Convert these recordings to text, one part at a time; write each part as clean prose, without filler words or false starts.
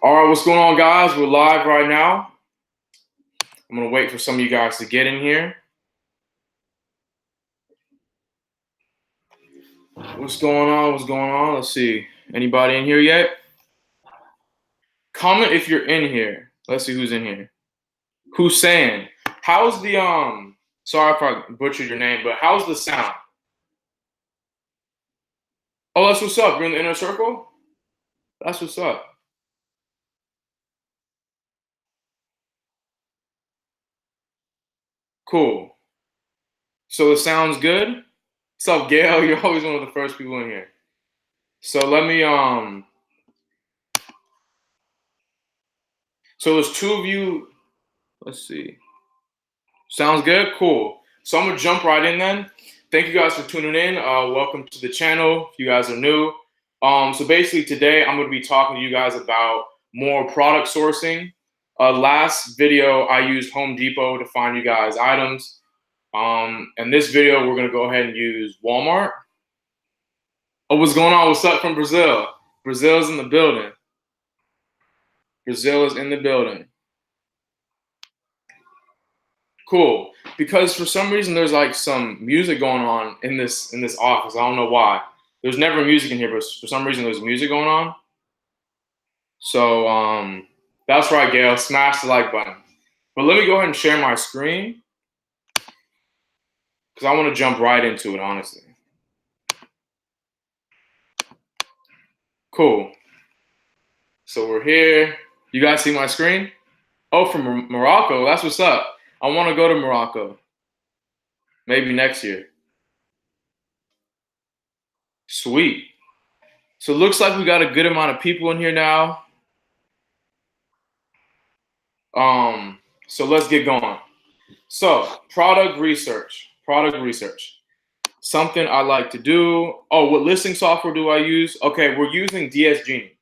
All right, what's going on, guys? We're live right now. I'm gonna wait for some of you guys to get in here. What's going on? What's going on? Let's see. Anybody in here yet? Comment if you're in here. Let's see who's in here. Hussein. How's the sorry if I butchered your name, but how's the sound? Oh, that's what's up. You're in the inner circle? That's what's up. Cool. So it sounds good? What's up, Gail? You're always one of the first people in here. So let me so there's two of you. Let's see. Sounds good? Cool. So I'm gonna jump right in then. Thank you guys for tuning in. Welcome to the channel if you guys are new. So basically today I'm gonna be talking to you guys about more product sourcing. Last video I used Home Depot to find you guys items. And this video we're gonna go ahead and use Walmart. Oh, what's going on? What's up from Brazil? Brazil's in the building. Brazil is in the building. Cool. Because for some reason there's like some music going on in this office. I don't know why. There's never music in here, but for some reason there's music going on. So that's right, Gail. Smash the like button. But let me go ahead and share my screen because I want to jump right into it, honestly. Cool. So we're here. You guys see my screen? Oh, from Morocco. That's what's up. I want to go to Morocco. Maybe next year. Sweet. So it looks like we got a good amount of people in here now. So let's get going. So product research. Something I like to do. Oh, what listing software do I use? Okay, we're using DsGenie.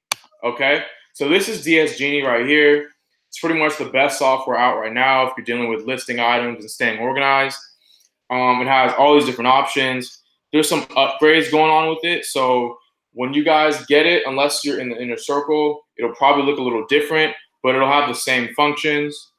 Okay, so this is DsGenie right here. It's pretty much the best software out right now if you're dealing with listing items and staying organized. It has all these different options. There's some upgrades going on with it. So when you guys get it, unless you're in the inner circle, it'll probably look a little different, but it'll have the same functions.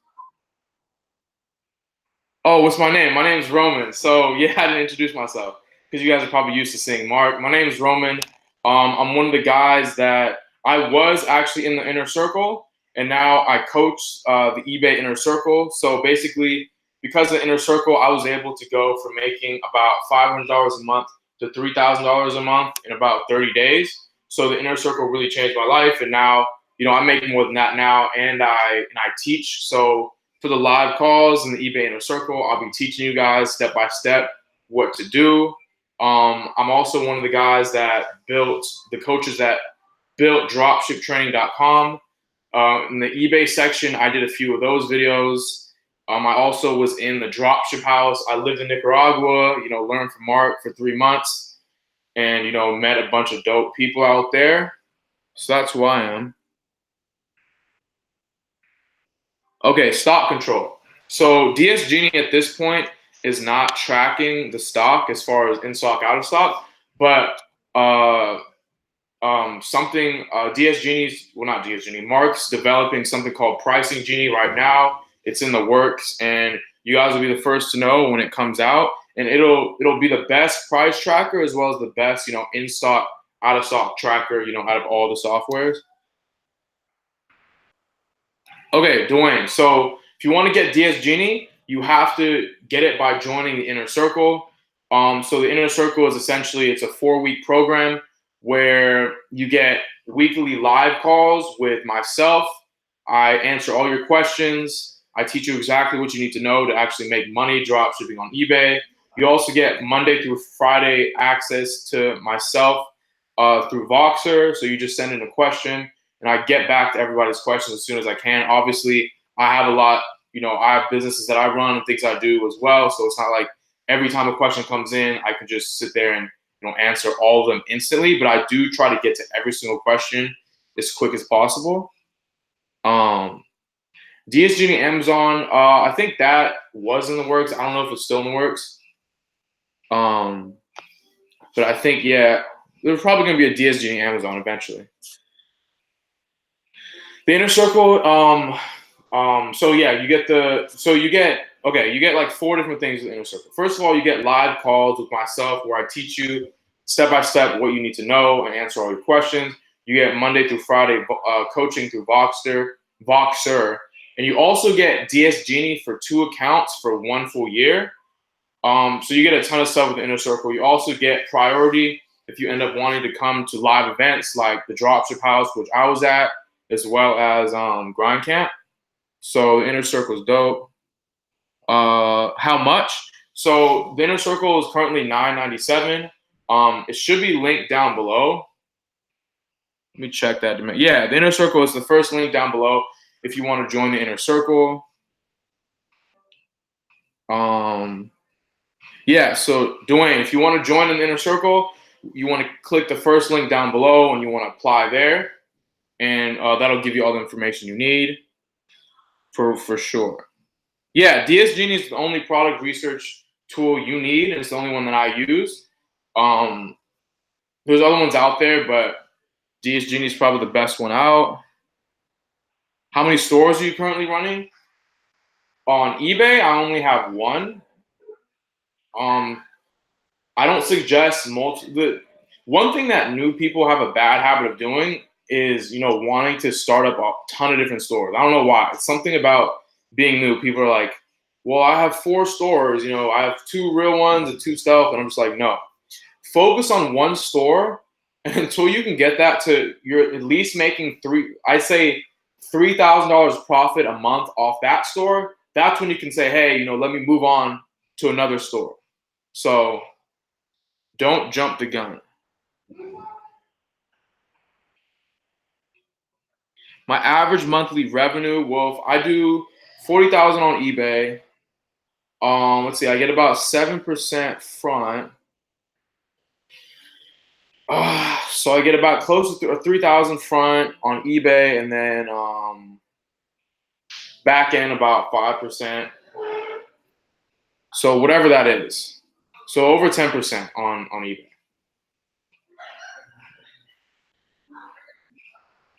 Oh, what's my name? My name is Roman. So yeah, I didn't introduce myself because you guys are probably used to seeing Mark. My name is Roman. I'm one of the guys that I was actually in the inner circle, and now I coach the eBay inner circle. So basically, because of the inner circle, I was able to go from making about $500 a month to $3,000 a month in about 30 days. So the inner circle really changed my life, and now I make more than that now, and I teach. So for the live calls in the eBay Inner Circle, I'll be teaching you guys step by step what to do. I'm also one of the guys that coaches that built dropshiptraining.com. In the eBay section, I did a few of those videos. I also was in the dropship house. I lived in Nicaragua, learned from Mark for 3 months and, met a bunch of dope people out there. So that's who I am. Okay, stock control. So DsGenie at this point is not tracking the stock as far as in stock, out of stock, but DsGenie's, well, not DsGenie, Mark's developing something called Pricing Genie right now. It's in the works, and you guys will be the first to know when it comes out. And it'll be the best price tracker as well as the best, in stock, out of stock tracker, out of all the softwares. Okay, Dwayne. So if you want to get DsGenie, you have to get it by joining the Inner Circle. So the Inner Circle is essentially, it's a 4-week program where you get weekly live calls with myself. I answer all your questions. I teach you exactly what you need to know to actually make money drop shipping on eBay. You also get Monday through Friday access to myself through Voxer. So you just send in a question, and I get back to everybody's questions as soon as I can. Obviously, I have a lot, I have businesses that I run and things I do as well. So it's not like every time a question comes in, I can just sit there and, answer all of them instantly. But I do try to get to every single question as quick as possible. DsGenie Amazon, I think that was in the works. I don't know if it's still in the works. But I think, yeah, there's probably going to be a DsGenie Amazon eventually. The inner circle, so yeah, you get like 4 different things with the inner circle. First of all, you get live calls with myself where I teach you step by step what you need to know and answer all your questions. You get Monday through Friday coaching through Voxer, and you also get DsGenie for 2 accounts for 1 full year. So you get a ton of stuff with the inner circle. You also get priority if you end up wanting to come to live events like the Dropship House, which I was at, as well as Grind Camp. So the inner circle is dope. How much? So the inner circle is currently $9.97. It should be linked down below. Let me check that. Yeah, the inner circle is the first link down below if you want to join the inner circle. Yeah, so Dwayne, if you want to join an inner circle, you want to click the first link down below and you want to apply there. And that'll give you all the information you need for sure. Yeah, DsGenie is the only product research tool you need, and it's the only one that I use. There's other ones out there, but DsGenie is probably the best one out. How many stores are you currently running? On eBay, I only have 1. I don't suggest multiple. One thing that new people have a bad habit of doing is, wanting to start up a ton of different stores. I don't know why. It's something about being new. People are like, well, I have 4 stores. I have 2 real ones and 2 stealth. And I'm just like, no. Focus on 1 store until you can get that to you're at least making $3,000 profit a month off that store. That's when you can say, hey, let me move on to another store. So don't jump the gun. My average monthly revenue, well, if I do 40,000 on eBay, let's see, I get about 7% front. So I get about close to 3,000 front on eBay, and then back end about 5%. So whatever that is. So over 10% on eBay.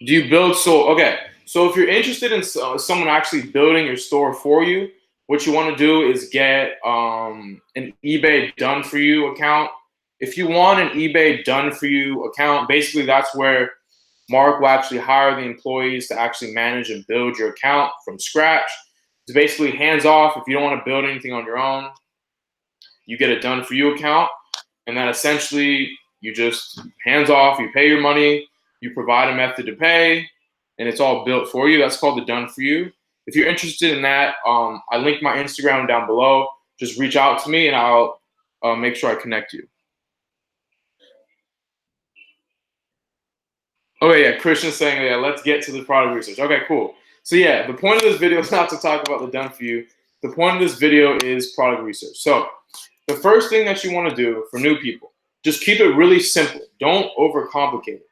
Do you build okay. So if you're interested in someone actually building your store for you, what you want to do is get an eBay done for you account. If you want an eBay done for you account, basically that's where Mark will actually hire the employees to actually manage and build your account from scratch. It's basically hands off. If you don't want to build anything on your own, you get a done for you account, and then essentially you just hands off. You pay your money, you provide a method to pay, and it's all built for you. That's called the done for you. If you're interested in that, I linked my Instagram down below. Just reach out to me, and I'll make sure I connect you. Oh yeah, Christian's saying, yeah, let's get to the product research. Okay, cool. So yeah, the point of this video is not to talk about the done for you. The point of this video is product research. So the first thing that you want to do for new people, just keep it really simple. Don't overcomplicate it,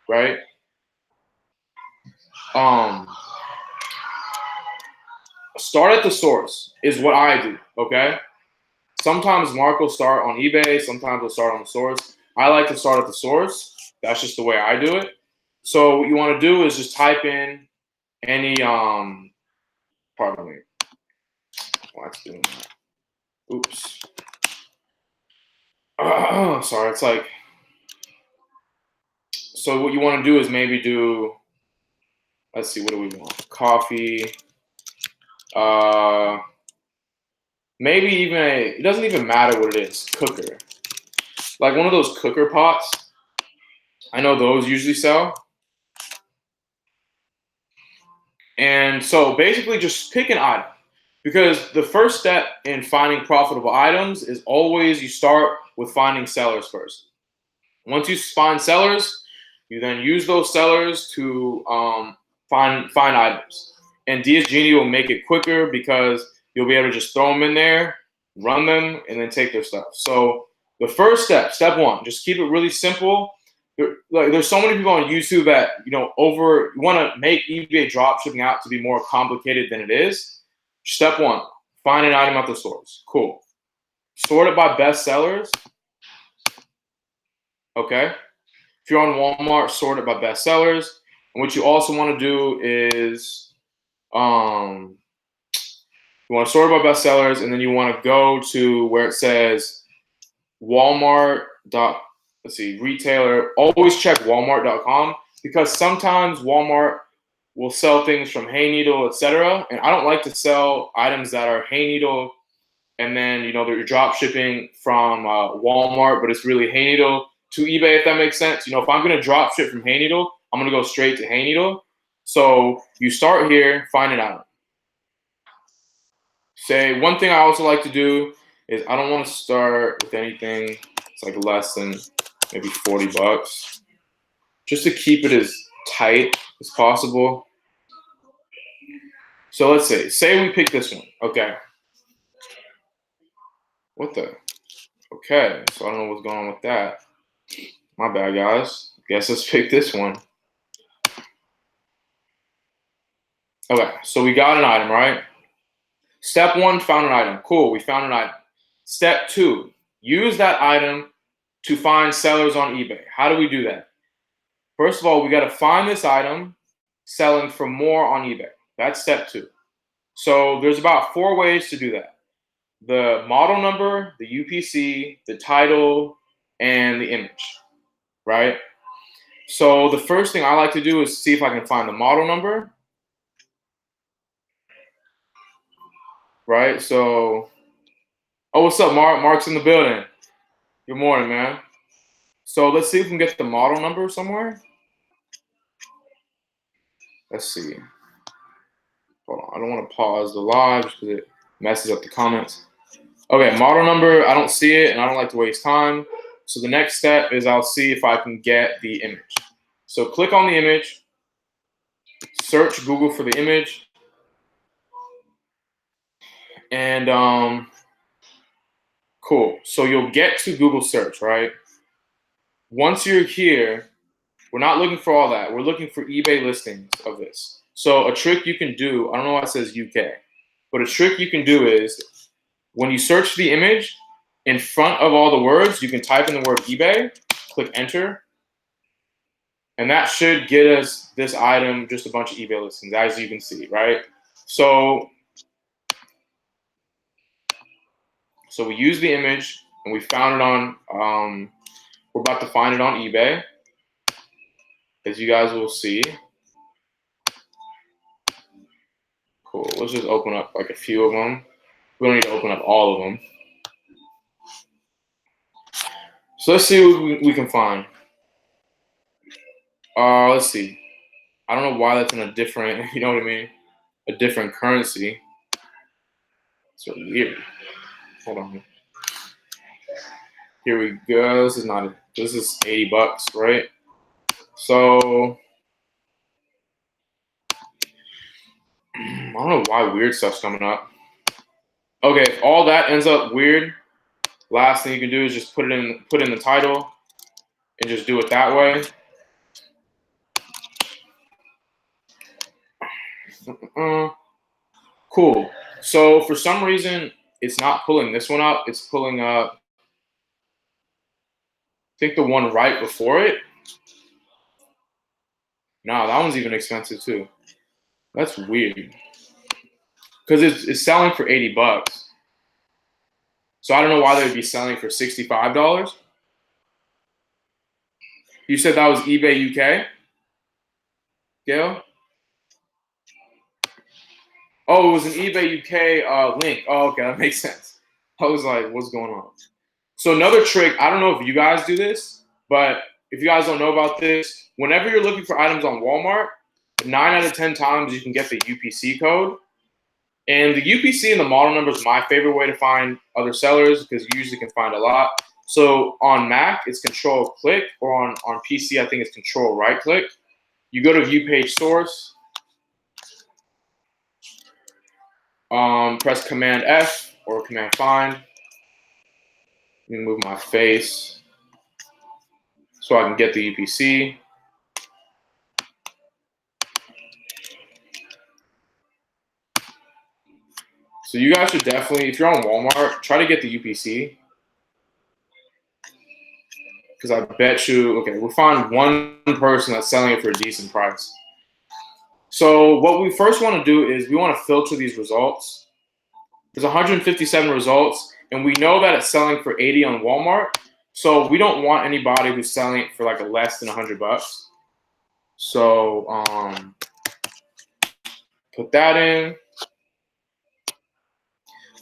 right? Start at the source is what I do, okay? Sometimes Mark will start on eBay. Sometimes he'll start on the source. I like to start at the source. That's just the way I do it. So what you want to do is just type in any, pardon me. What's doing that? Oops. Sorry, it's like, so what you want to do is maybe do, let's see, what do we want? Coffee. Maybe even it doesn't even matter what it is, cooker. Like one of those cooker pots. I know those usually sell. And so basically just pick an item, because the first step in finding profitable items is always you start with finding sellers first. Once you find sellers, you then use those sellers to find items. And DsGenie will make it quicker because you'll be able to just throw them in there, run them, and then take their stuff. So the first step 1, just keep it really simple. There's so many people on YouTube that want to make eBay dropshipping out to be more complicated than it is. Step 1, find an item at the source. Cool. Sort it by best sellers. Okay. If you're on Walmart, sort it by best sellers. And what you also want to do is you want to sort by bestsellers, and then you want to go to where it says Walmart. Let's see, retailer. Always check Walmart.com because sometimes Walmart will sell things from Hayneedle, etc. And I don't like to sell items that are Hayneedle and then they're drop shipping from Walmart, but it's really Hayneedle to eBay, if that makes sense. If I'm going to drop ship from Hayneedle, I'm going to go straight to Hayneedle. So you start here, find an item. Say one thing I also like to do is I don't want to start with anything it's like less than maybe 40 bucks, just to keep it as tight as possible. So let's say we pick this one. Okay. What the? Okay, so I don't know what's going on with that. My bad, guys. Guess let's pick this one. Okay, so we got an item, right? Step 1, found an item. Cool, we found an item. Step 2, use that item to find sellers on eBay. How do we do that? First of all, we got to find this item selling for more on eBay. That's step 2. So there's about 4 ways to do that. The model number, the UPC, the title, and the image, right? So the first thing I like to do is see if I can find the model number, right? So, oh, what's up, Mark? Mark's in the building. Good morning, man. So let's see if we can get the model number somewhere. Let's see. Hold on. I don't want to pause the live just because it messes up the comments. Okay, model number. I don't see it, and I don't like to waste time. So the next step is I'll see if I can get the image. So click on the image, search Google for the image, and cool. So you'll get to Google search, right? Once you're here, we're not looking for all that. We're looking for eBay listings of this. So a trick you can do, I don't know why it says UK, but a trick you can do is when you search the image, in front of all the words, you can type in the word eBay, click enter, and that should get us this item, just a bunch of eBay listings, as you can see, right? So we use the image, and we found it on, we're about to find it on eBay, as you guys will see. Cool, let's just open up like a few of them. We don't need to open up all of them. So let's see what we can find. Let's see. I don't know why that's in a different, you know what I mean? A different currency. It's so weird. Hold on. Here we go. This is not, this is 80 bucks, right? So, I don't know why weird stuff's coming up. Okay, if all that ends up weird, last thing you can do is just put in the title and just do it that way. Cool. So for some reason, it's not pulling this one up. It's pulling up, I think, the one right before it. No, that one's even expensive too. That's weird. Because it's selling for 80 bucks. So I don't know why they would be selling for $65. You said that was eBay UK? Gail? Oh, it was an eBay UK link. Oh, okay, that makes sense. I was like, what's going on? So another trick, I don't know if you guys do this, but if you guys don't know about this, whenever you're looking for items on Walmart, 9 out of 10 times you can get the UPC code. And the UPC and the model number is my favorite way to find other sellers because you usually can find a lot. So on Mac, it's Control-click, or on PC, I think it's Control-right-click. You go to View Page Source, press Command F or Command Find. Let me move my face so I can get the UPC. So you guys should definitely, if you're on Walmart, try to get the UPC. Because I bet you, okay, we'll find one person that's selling it for a decent price. So what we first want to do is we want to filter these results. There's 157 results, and we know that it's selling for 80 on Walmart. So we don't want anybody who's selling it for like a less than $100. So put that in.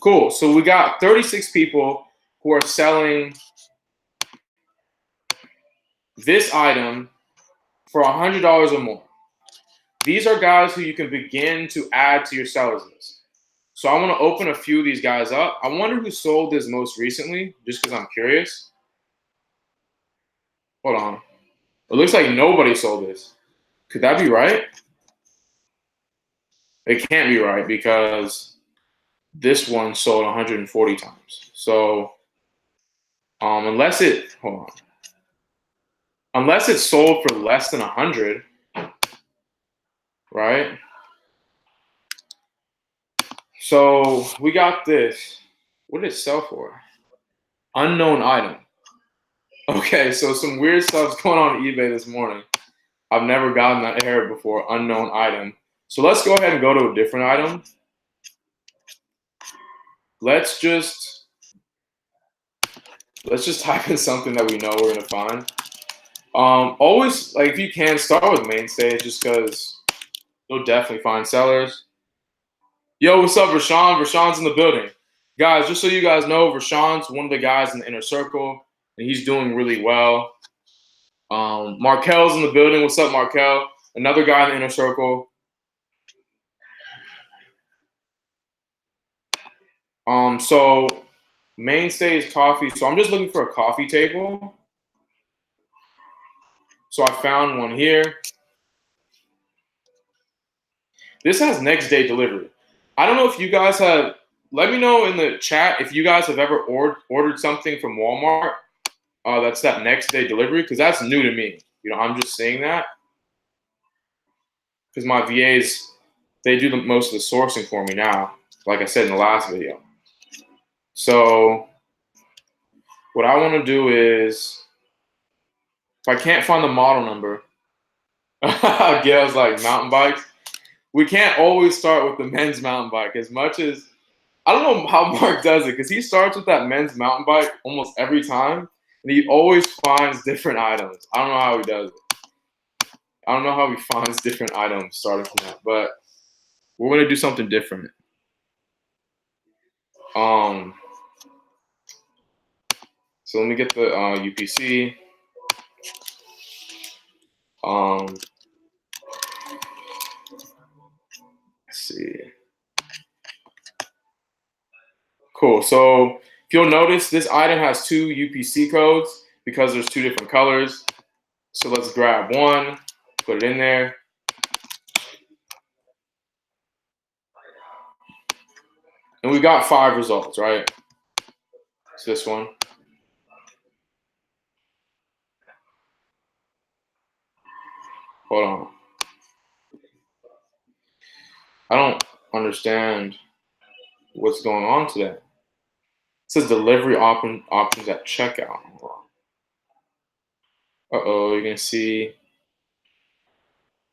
Cool. So we got 36 people who are selling this item for $100 or more. These are guys who you can begin to add to your sellers list. So I want to open a few of these guys up. I wonder who sold this most recently, just because I'm curious. Hold on. It looks like nobody sold this. Could that be right? It can't be right because this one sold 140 times. So unless it sold for less than 100, right? So we got this. What did it sell for? Unknown item. Okay, so some weird stuff's going on eBay this morning. I've never gotten that error before, unknown item. So let's go ahead and go to a different item. Let's just type in something that we know we're gonna find. Always, like, if you can, start with mainstay, just because you'll definitely find sellers. Yo, what's up, Rashawn? Rashawn's in the building. Guys, just so you guys know, Rashawn's one of the guys in the inner circle, and he's doing really well. Markel's in the building. What's up, Markel? Another guy in the inner circle. So mainstay is coffee. So I'm just looking for a coffee table. So I found one here. This has next day delivery. I don't know if you guys have, let me know in the chat if you guys have ever ordered something from Walmart. That's that next day delivery, because that's new to me. You know, I'm just seeing that because my VAs, they do most of the sourcing for me now, like I said in the last video. So what I want to do is, if I can't find the model number, Gail's like mountain bikes. We can't always start with the men's mountain bike as much as, I don't know how Mark does it, because he starts with that men's mountain bike almost every time, and he always finds different items. I don't know how he does it. I don't know how he finds different items starting from that, but we're going to do something different. So let me get the UPC. Let's see. Cool. So if you'll notice, this item has two UPC codes because there's two different colors. So let's grab one, put it in there. And we got 5 results, right? It's this one. Hold on. I don't understand what's going on today. It says delivery options at checkout. Uh-oh, you're gonna see.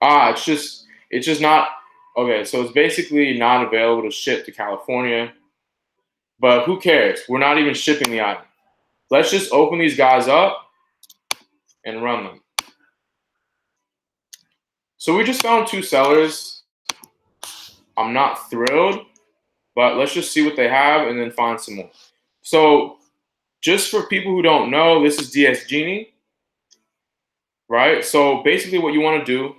It's just not, okay, so it's basically not available to ship to California. But who cares? We're not even shipping the item. Let's just open these guys up and run them. So we just found 2 sellers. I'm not thrilled, but let's just see what they have and then find some more. So just for people who don't know, this is DsGenie, right? So basically what you want to do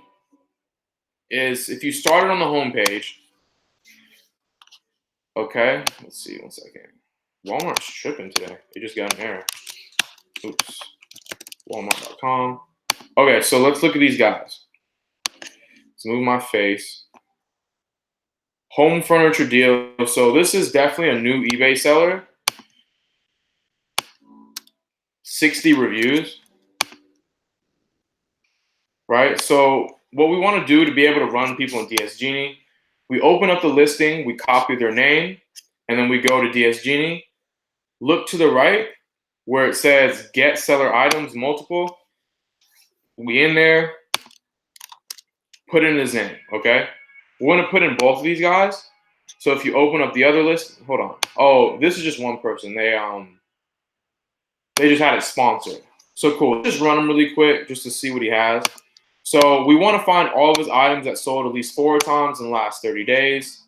is, if you started on the home page, okay, let's see, one second. Walmart's tripping today. They just got an error. Oops. Walmart.com. Okay, so let's look at these guys. Let's move my face. Home furniture deal. So this is definitely a new eBay seller. 60 reviews. Right? So what we want to do to be able to run people in DsGenie, we open up the listing, we copy their name, and then we go to DsGenie. Look to the right where it says get seller items multiple. We in there, put in his name, okay? We're gonna put in both of these guys. So if you open up the other list, hold on. Oh, this is just one person. They just had it sponsored. So cool. Just run them really quick just to see what he has. So we want to find all of his items that sold at least 4 times in the last 30 days.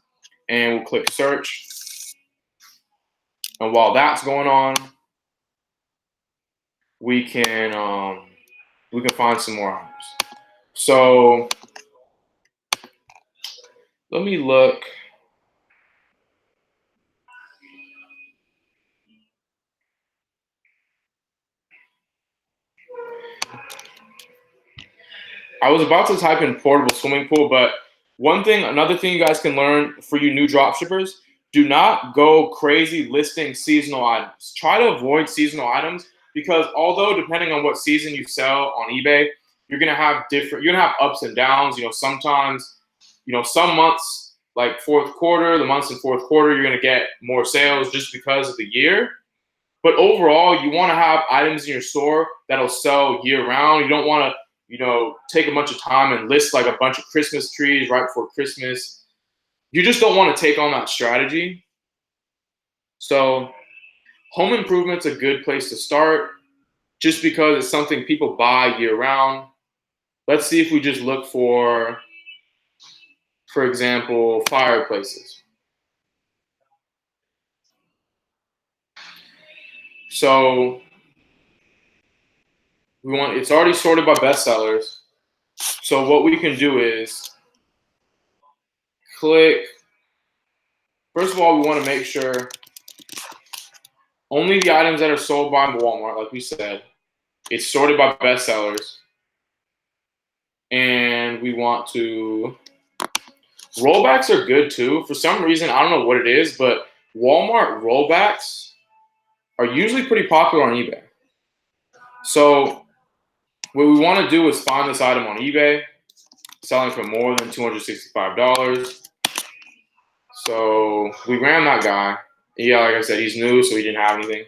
And we'll click search. And while that's going on, we can find some more items. So let me look. I was about to type in portable swimming pool, but another thing you guys can learn for you new drop shippers, do not go crazy listing seasonal items. Try to avoid seasonal items because although depending on what season you sell on eBay, you're gonna have ups and downs. Sometimes, some months like fourth quarter, the months in fourth quarter, you're gonna get more sales just because of the year. But overall, you want to have items in your store that'll sell year round. You don't want to take a bunch of time and list like a bunch of Christmas trees right before Christmas. You just don't want to take on that strategy. So home improvement's a good place to start just because it's something people buy year round. Let's see if we just look for example, fireplaces. So it's already sorted by bestsellers. So what we can do is click. First of all, we want to make sure only the items that are sold by Walmart, like we said, it's sorted by bestsellers. And we want to, rollbacks are good too. For some reason, I don't know what it is, but Walmart rollbacks are usually pretty popular on eBay. So what we want to do is find this item on eBay, selling for more than $265. So we ran that guy. Yeah, like I said, he's new, so he didn't have anything.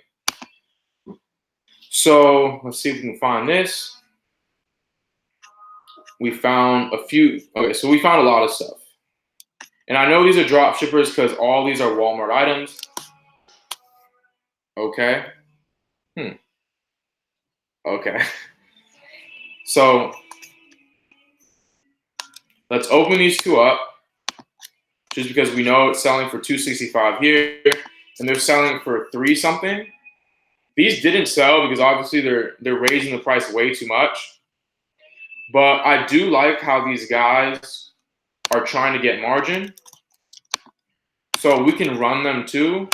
So let's see if we can find this. We found a few. Okay, so we found a lot of stuff. And I know these are drop shippers because all these are Walmart items. Okay. Okay. So let's open these two up just because we know it's selling for $265 here and they're selling for $3 something. These didn't sell because obviously they're raising the price way too much. But I do like how these guys are trying to get margin. So we can run them too,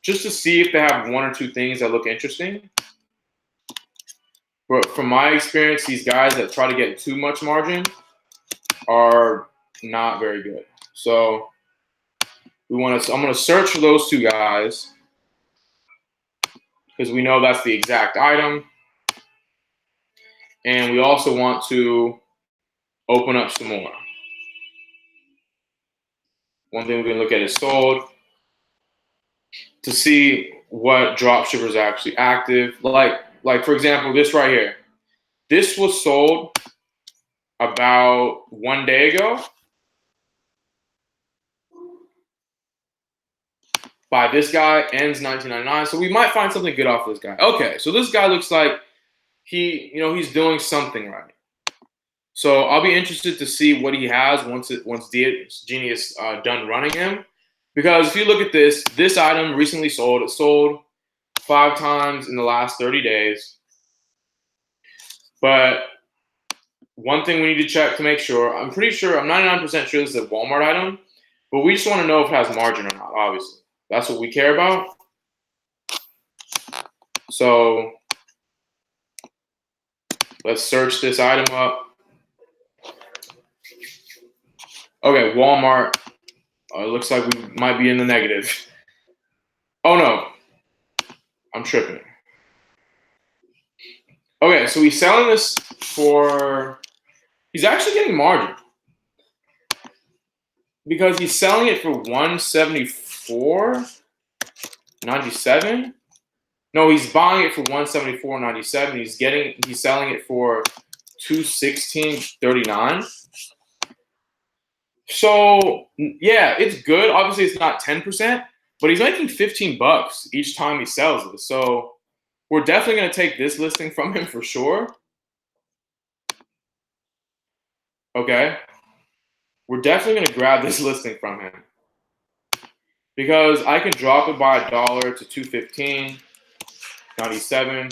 just to see if they have 1 or 2 things that look interesting. But from my experience, these guys that try to get too much margin are not very good. So I'm going to search for those 2 guys because we know that's the exact item. And we also want to open up some more. One thing we can look at is sold to see what drop shippers are actually active. Like for example, this right here. This was sold about 1 day ago by this guy, ends 1999. So we might find something good off this guy. Okay, so this guy looks like he's doing something right. So I'll be interested to see what he has once DsGenie is done running him. Because if you look at this item recently sold. It sold 5 times in the last 30 days. But one thing we need to check to make sure, I'm 99% sure this is a Walmart item, but we just want to know if it has margin or not, obviously. That's what we care about. So let's search this item up. Okay, Walmart. It looks like we might be in the negative. Oh no, I'm tripping. Okay, so he's selling this for, he's actually getting margin because he's selling it for $174.97. No, he's buying it for $174.97. He's selling it for $216.39. So yeah, it's good. Obviously, it's not 10%, but he's making 15 bucks each time he sells it. So we're definitely gonna take this listing from him for sure. Okay, we're definitely gonna grab this listing from him because I can drop it by $1 to 215.97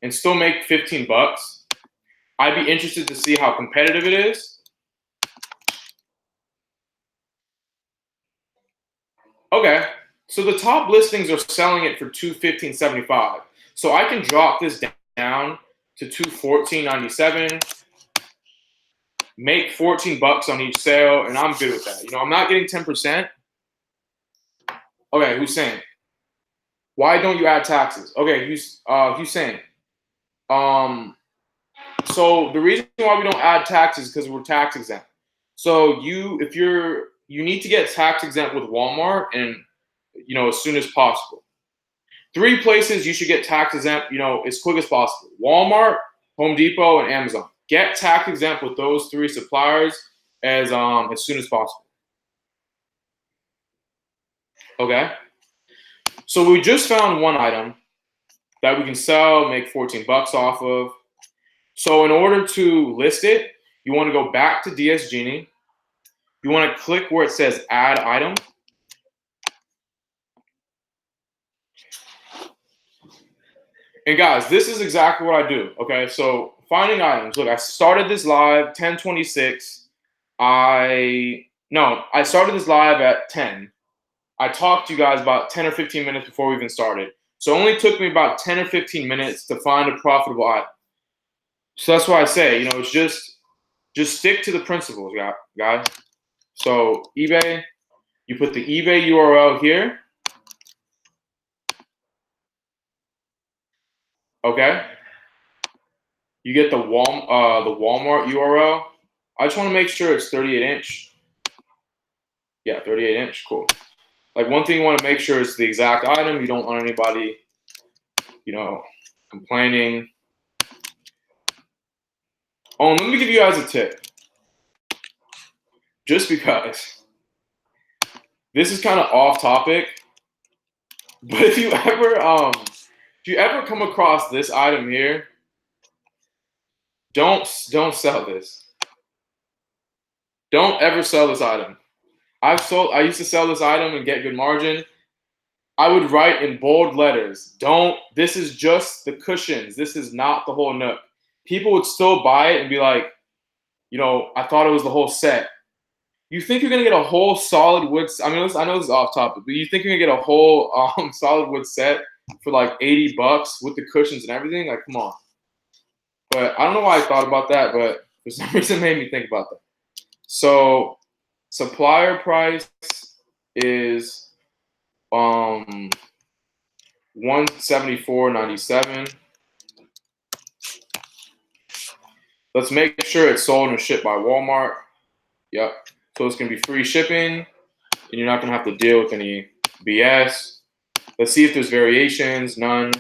and still make 15 bucks. I'd be interested to see how competitive it is. Okay, so the top listings are selling it for 215.75. So I can drop this down to 214.97, make 14 bucks on each sale, and I'm good with that. You know, I'm not getting 10%. Okay, Hussein, why don't you add taxes? Okay, Hussein. Um, so the reason why we don't add taxes is because we're tax exempt. So you need to get tax exempt with Walmart, and as soon as possible. 3 places you should get tax exempt, as quick as possible: Walmart, Home Depot, and Amazon. Get tax exempt with those 3 suppliers as soon as possible. Okay. So we just found one item that we can sell, make 14 bucks off of. So in order to list it, you want to go back to DsGenie. You want to click where it says add item. And guys, this is exactly what I do. Okay, so finding items. Look, I started this live 10:26. I started this live at 10. I talked to you guys about 10 or 15 minutes before we even started. So it only took me about 10 or 15 minutes to find a profitable item. So that's why I say, it's just stick to the principles, guys. So eBay, you put the eBay URL here. Okay. You get the Walmart URL. I just want to make sure it's 38 inch. Yeah, 38 inch. Cool. Like, one thing you want to make sure is the exact item. You don't want anybody, complaining. Oh, and let me give you guys a tip. Just because this is kind of off topic, but if you ever come across this item here, don't sell this. Don't ever sell this item. I used to sell this item and get good margin. I would write in bold letters, this is just the cushions. This is not the whole nook. People would still buy it and be like, I thought it was the whole set. You think you're gonna get a whole solid wood? I mean, I know this is off topic, but you think you're gonna get a whole solid wood set for like 80 bucks with the cushions and everything? Like, come on. But I don't know why I thought about that, but for some reason it made me think about that. So supplier price is 174.97. Let's make sure it's sold and shipped by Walmart. Yep. So it's gonna be free shipping, and you're not gonna have to deal with any BS. Let's see if there's variations. None.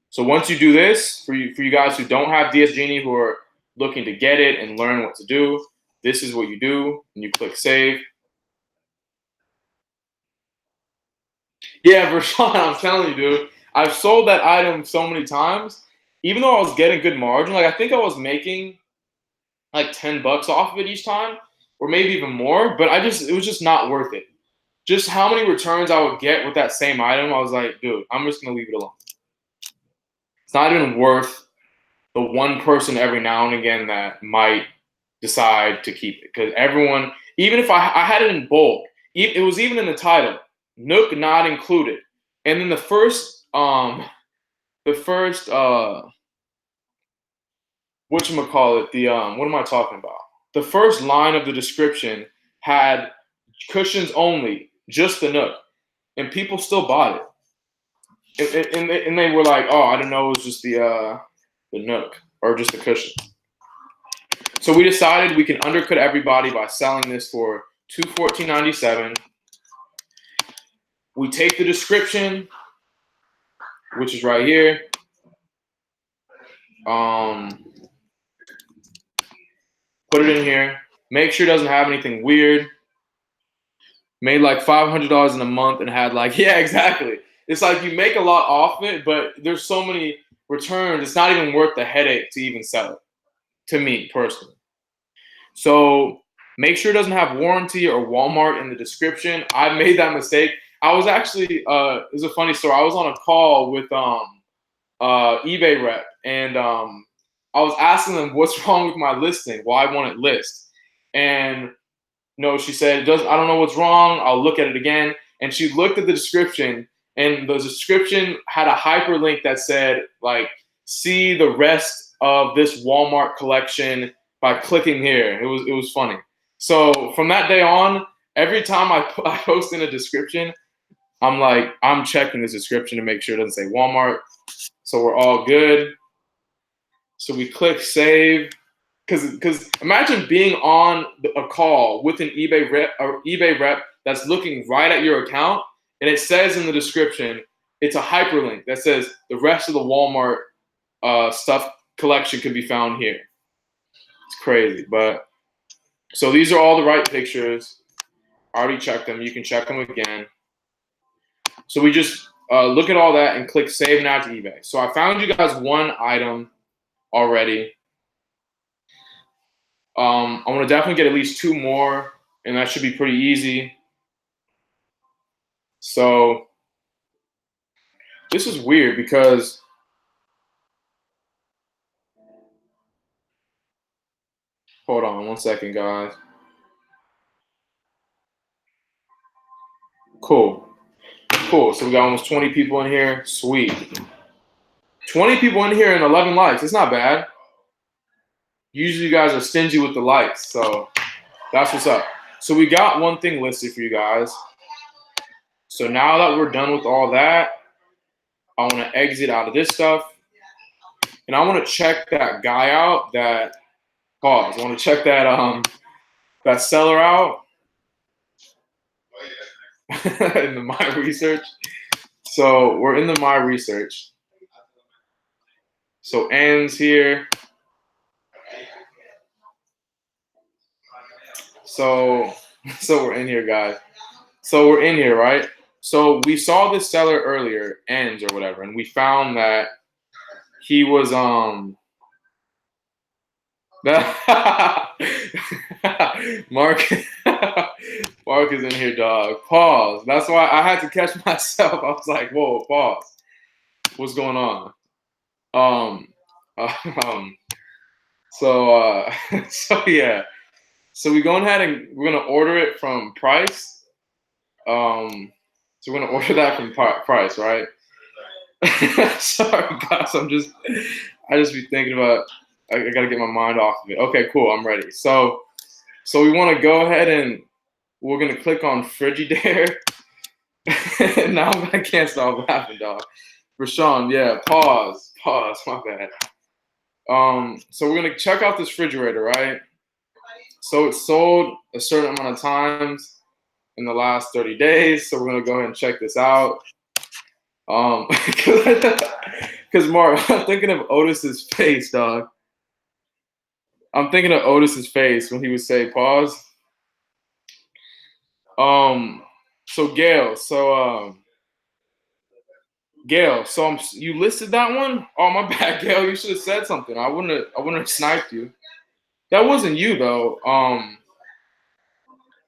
So once you do this, for you guys who don't have DsGenie, who are looking to get it and learn what to do, this is what you do, and you click save. Yeah, Rashawn, I'm telling you, dude, I've sold that item so many times. Even though I was getting good margin, like I think I was making like 10 bucks off of it each time, or maybe even more, but it was just not worth it. Just how many returns I would get with that same item, I was like, dude, I'm just gonna leave it alone. It's not even worth the one person every now and again that might decide to keep it. Because everyone, even if I had it in bold, it was even in the title, Nook not included. And then the first whatchamacallit, what am I talking about? The first line of the description had cushions only, just the Nook. And people still bought it. And they were like, oh, I didn't know it was just the Nook or just the cushion. So we decided we can undercut everybody by selling this for $214.97. We take the description, which is right here. Put it in here. Make sure it doesn't have anything weird. Made like $500 in a month and had like, yeah, exactly. It's like you make a lot off it, but there's so many returns. It's not even worth the headache to even sell it, to me personally. So make sure it doesn't have warranty or Walmart in the description. I made that mistake. I was actually, it was a funny story. I was on a call with eBay rep, and I was asking them what's wrong with my listing, why I want it list. And no, she said, I don't know what's wrong. I'll look at it again. And she looked at the description, and the description had a hyperlink that said, like, see the rest of this Walmart collection by clicking here. It was funny. So from that day on, every time I post in a description, I'm checking this description to make sure it doesn't say Walmart. So we're all good. So we click save. Because imagine being on a call with an eBay rep that's looking right at your account, and it says in the description, it's a hyperlink that says the rest of the Walmart stuff collection can be found here. It's crazy, but so these are all the right pictures. I already checked them. You can check them again. So we just look at all that and click save now to eBay. So I found you guys one item already. I'm gonna definitely get at least 2 more, and that should be pretty easy. So this is weird because hold on 1 second, guys. Cool. So we got almost 20 people in here. Sweet. 20 people in here and 11 likes. It's not bad. Usually you guys are stingy with the likes, so that's what's up. So we got one thing listed for you guys. So now that we're done with all that, I want to exit out of this stuff, and I want to check that guy out. That pause. I want to check that seller out in the my research. So we're in the my research. So ends here. So we're in here, guys. So we're in here, right? So we saw this seller earlier, ends or whatever, and we found that he was Mark Mark is in here, dog. Pause. That's why I had to catch myself. I was like, whoa, pause. What's going on? So so yeah. So we're going ahead and we're gonna order it from Price. So we're gonna order that from Price, right? Sorry, guys. I just be thinking about. I gotta get my mind off of it. Okay, cool. I'm ready. So we want to go ahead and we're gonna click on Frigidaire. Now I can't stop laughing, dog. Rashawn, yeah. Pause. My bad. So we're gonna check out this refrigerator, right? So it's sold a certain amount of times in the last 30 days. So we're gonna go ahead and check this out. Because Mark, I'm thinking of Otis's face, dog. I'm thinking of Otis's face when he would say pause. So Gail, you listed that one? Oh, my bad, Gail. You should have said something. I wouldn't have sniped you. That wasn't you though.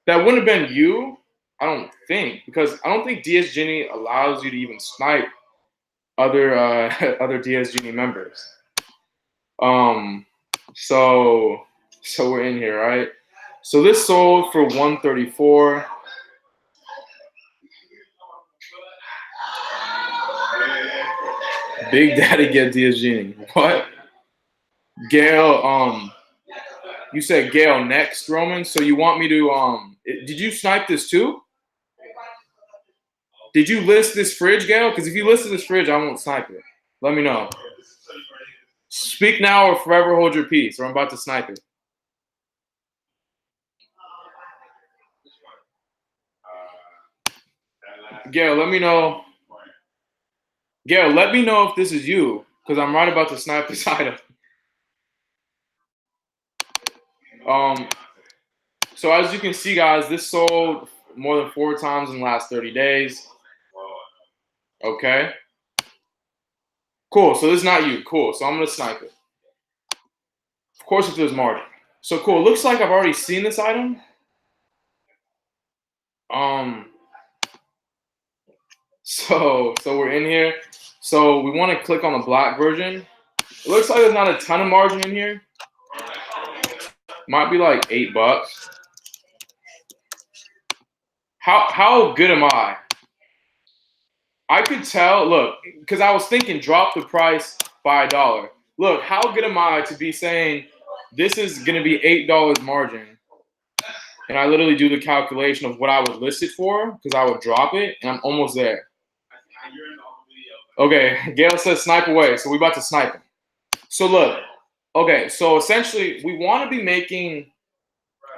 That wouldn't have been you. I don't think, because I don't think DsGenie allows you to even snipe other other DsGenie members. So we're in here, right? So this sold for $134. Big Daddy get DsGenie. What? Gail, you said Gail next, Roman. So you want me to did you snipe this too? Did you list this fridge, Gail? Because if you listed this fridge, I won't snipe it. Let me know. Speak now or forever hold your peace, or I'm about to snipe it. Gail, let me know. Gail, let me know if this is you, because I'm right about to snipe this item. So as you can see, guys, this sold more than 4 times in the last 30 days. Okay. Cool. So this is not you. Cool. So I'm gonna snipe it. Of course, if there's margin. So cool. Looks like I've already seen this item. Um. So we're in here. So we want to click on the black version. It looks like there's not a ton of margin in here. Might be like $8. How good am I? I could tell. Look, because I was thinking drop the price by $1. Look, how good am I to be saying this is gonna be $8 margin, and I literally do the calculation of what I would list it for because I would drop it, and I'm almost there. Okay, Gail says snipe away, so we about to snipe him. So look, okay, so essentially we want to be making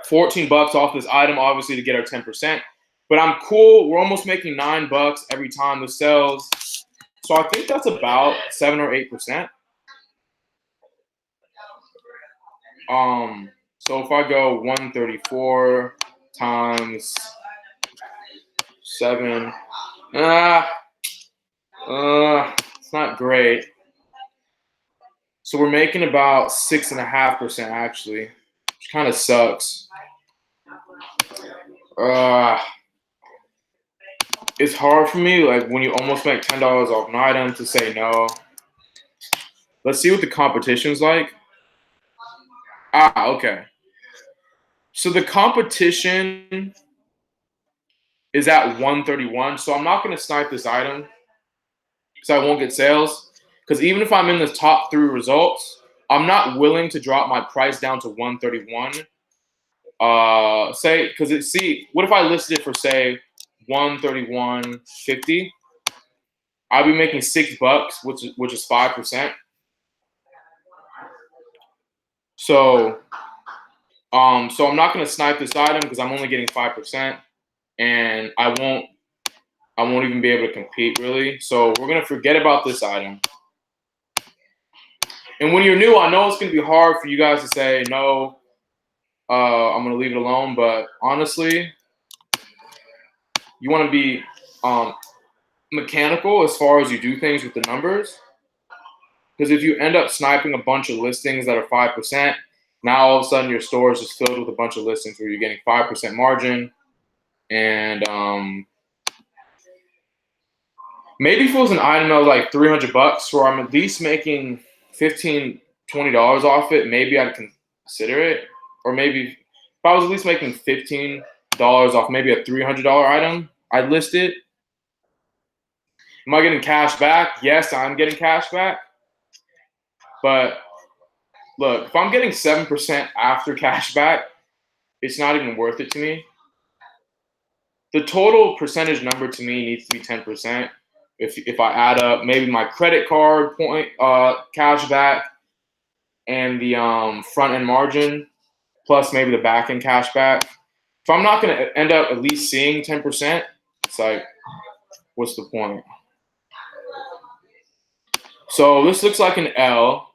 14 bucks off this item, obviously, to get our 10%. But I'm cool. We're almost making $9 every time this sells. So I think that's about 7 or 8%. So if I go 134 times 7, it's not great. So we're making about 6.5% actually, which kind of sucks. It's hard for me, like when you almost make $10 off an item, to say no. Let's see what the competition's like. Okay. So the competition is at 131. So I'm not going to snipe this item because I won't get sales. Because even if I'm in the top 3 results, I'm not willing to drop my price down to 131. Say, because what if I listed it for say 131.50? I'll be making $6, which is 5%. So I'm not going to snipe this item because I'm only getting 5%, and I won't even be able to compete really. So we're going to forget about this item. And when you're new, I know it's going to be hard for you guys to say no. I'm going to leave it alone, but honestly, you want to be mechanical as far as you do things with the numbers. Because if you end up sniping a bunch of listings that are 5%, now all of a sudden your store is just filled with a bunch of listings where you're getting 5% margin. And maybe if it was an item that was like $300 where I'm at least making $15, $20 off it, maybe I'd consider it. Or maybe if I was at least making $15 off maybe a $300 item, I'd list it. Am I getting cash back? Yes, I'm getting cash back. But look, if I'm getting 7% after cash back, it's not even worth it to me. The total percentage number to me needs to be 10%. If I add up maybe my credit card point cash back and the front end margin plus maybe the back end cash back. If I'm not going to end up at least seeing 10%, it's like, what's the point? So this looks like an L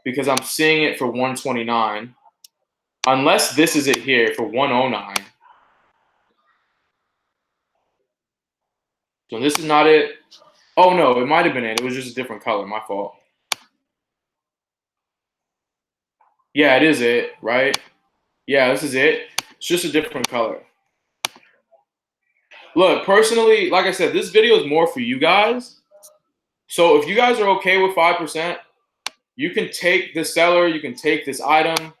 because I'm seeing it for 129. Unless this is it here for 109. So this is not it. Oh no, it might have been it. It was just a different color. My fault. Yeah, it is it, right? Yeah, this is it. It's just a different color. Look, personally, like I said, this video is more for you guys. So if you guys are okay with 5%, you can take this seller, you can take this item,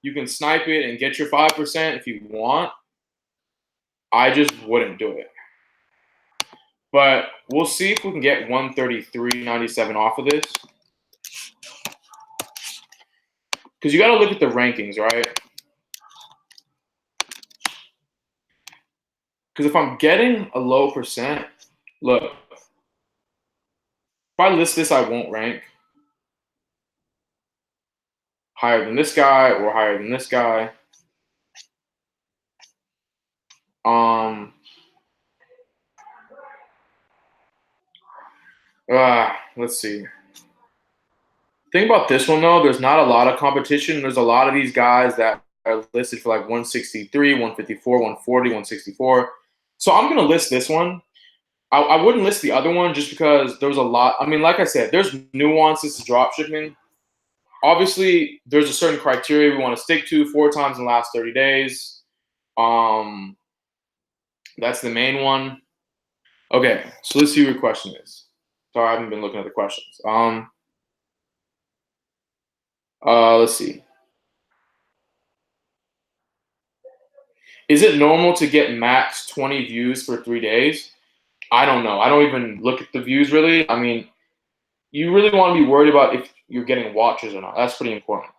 you can snipe it and get your 5% if you want. I just wouldn't do it. But we'll see if we can get 133.97 off of this. Because you got to look at the rankings, right? Because if I'm getting a low percent, look, if I list this, I won't rank higher than this guy or higher than this guy. Let's see. Think about this one though. There's not a lot of competition. There's a lot of these guys that are listed for like 163, 154, 140, 164. So I'm gonna list this one. I wouldn't list the other one just because there was a lot. I mean, like I said, there's nuances to drop shipping. Obviously, there's a certain criteria we want to stick to 4 times in the last 30 days. Um, that's the main one. Okay, so let's see what your question is. Sorry, I haven't been looking at the questions. Let's see. Is it normal to get max 20 views for 3 days? I don't know. I don't even look at the views really. I mean, you really want to be worried about if you're getting watches or not. That's pretty important.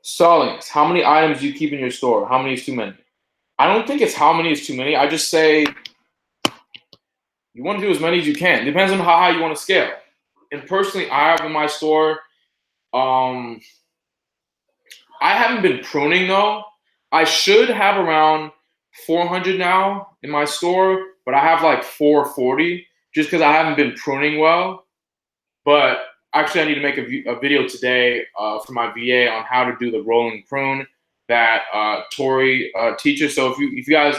Stallings, how many items do you keep in your store? How many is too many? I don't think it's how many is too many. I just say you want to do as many as you can. Depends on how high you want to scale. And personally, I have in my store, um, I haven't been pruning though. I should have around 400 now in my store, but I have like 440 just because I haven't been pruning well. But actually, I need to make a video today for my VA on how to do the rolling prune that Tori teaches. So if you guys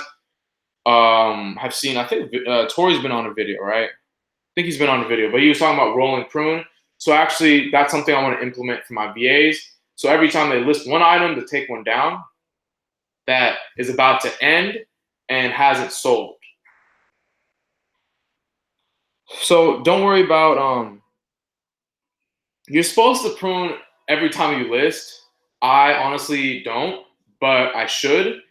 have seen, I think Tori's been on a video, right? I think he's been on a video, but he was talking about rolling prune. So actually, that's something I want to implement for my VAs. So every time they list one item to take one down that is about to end and hasn't sold. So don't worry about you're supposed to prune every time you list. I honestly don't, but I should.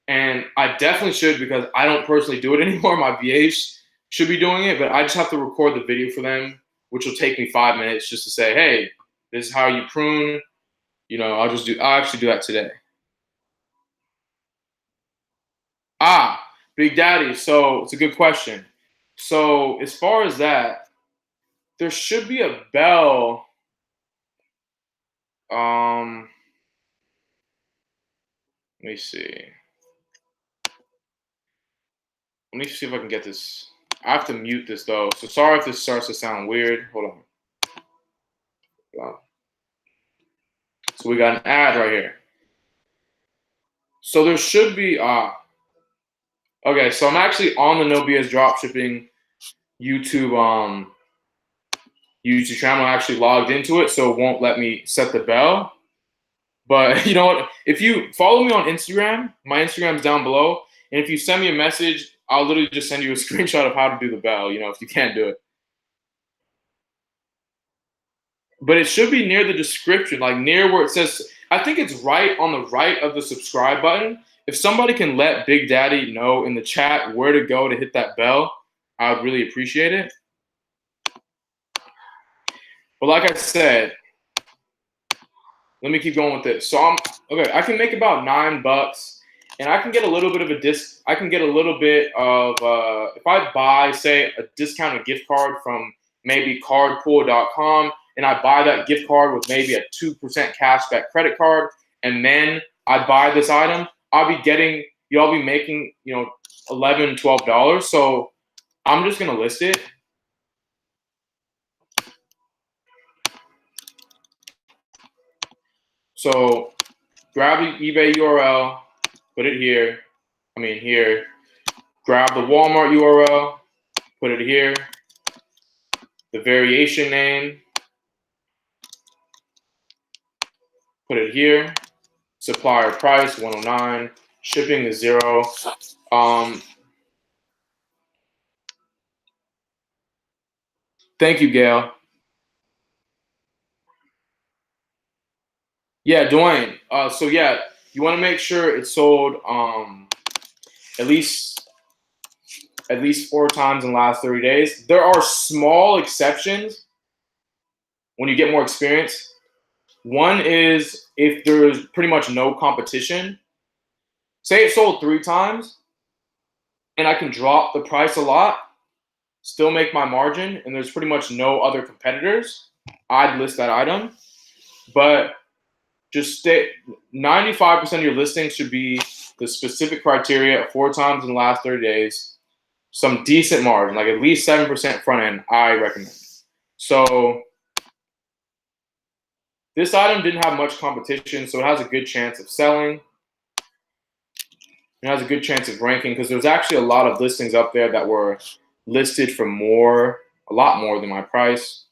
And I definitely should because I don't personally do it anymore. My VAs should be doing it, but I just have to record the video for them, which will take me 5 minutes just to say, hey, this is how you prune. I'll actually do that today. Big Daddy. So it's a good question. So as far as that, there should be a bell. Let me see. Let me see if I can get this. I have to mute this though. So sorry if this starts to sound weird. Hold on. So we got an ad right here. So there should be okay, so I'm actually on the No BS Dropshipping YouTube YouTube channel. I actually logged into it, so it won't let me set the bell. But you know what? If you follow me on Instagram, my Instagram's down below. And if you send me a message, I'll literally just send you a screenshot of how to do the bell, if you can't do it. But it should be near the description, like near where it says, I think it's right on the right of the subscribe button. If somebody can let Big Daddy know in the chat where to go to hit that bell, I would really appreciate it. But like I said, let me keep going with this. So I can make about $9 and I can get a little bit of I can get a little bit of, if I buy, say, a discounted gift card from maybe cardpool.com, and I buy that gift card with maybe a 2% cashback credit card, and then I buy this item, I'll be making, $11, $12. So I'm just going to list it. So grab the eBay URL, put it here. Here. Grab the Walmart URL, put it here. The variation name, put it here. Supplier price, 109. Shipping is 0. Thank you, Gail. Yeah, Dwayne. So yeah, you want to make sure it's sold at least 4 times in the last 30 days. There are small exceptions when you get more experience. One is if there's pretty much no competition. Say it sold 3 times and I can drop the price a lot, still make my margin, and there's pretty much no other competitors, I'd list that item. But just 95% of your listings should be the specific criteria, 4 times in the last 30 days, some decent margin, like at least 7% front end, I recommend. So This item didn't have much competition, so it has a good chance of selling. It has a good chance of ranking because there's actually a lot of listings up there that were listed for a lot more than my price.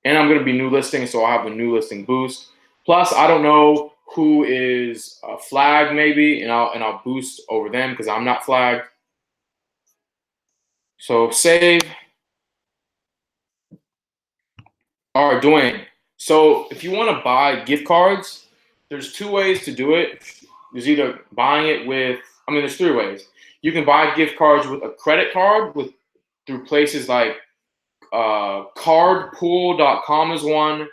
And I'm going to be new listing, so I'll have the new listing boost. Plus, I don't know who is flagged maybe, and I'll boost over them because I'm not flagged. So save. All right, Dwayne. So if you want to buy gift cards, there's two ways to do it. There's either buying it with, there's three ways. You can buy gift cards with a credit card through places like cardpool.com is one,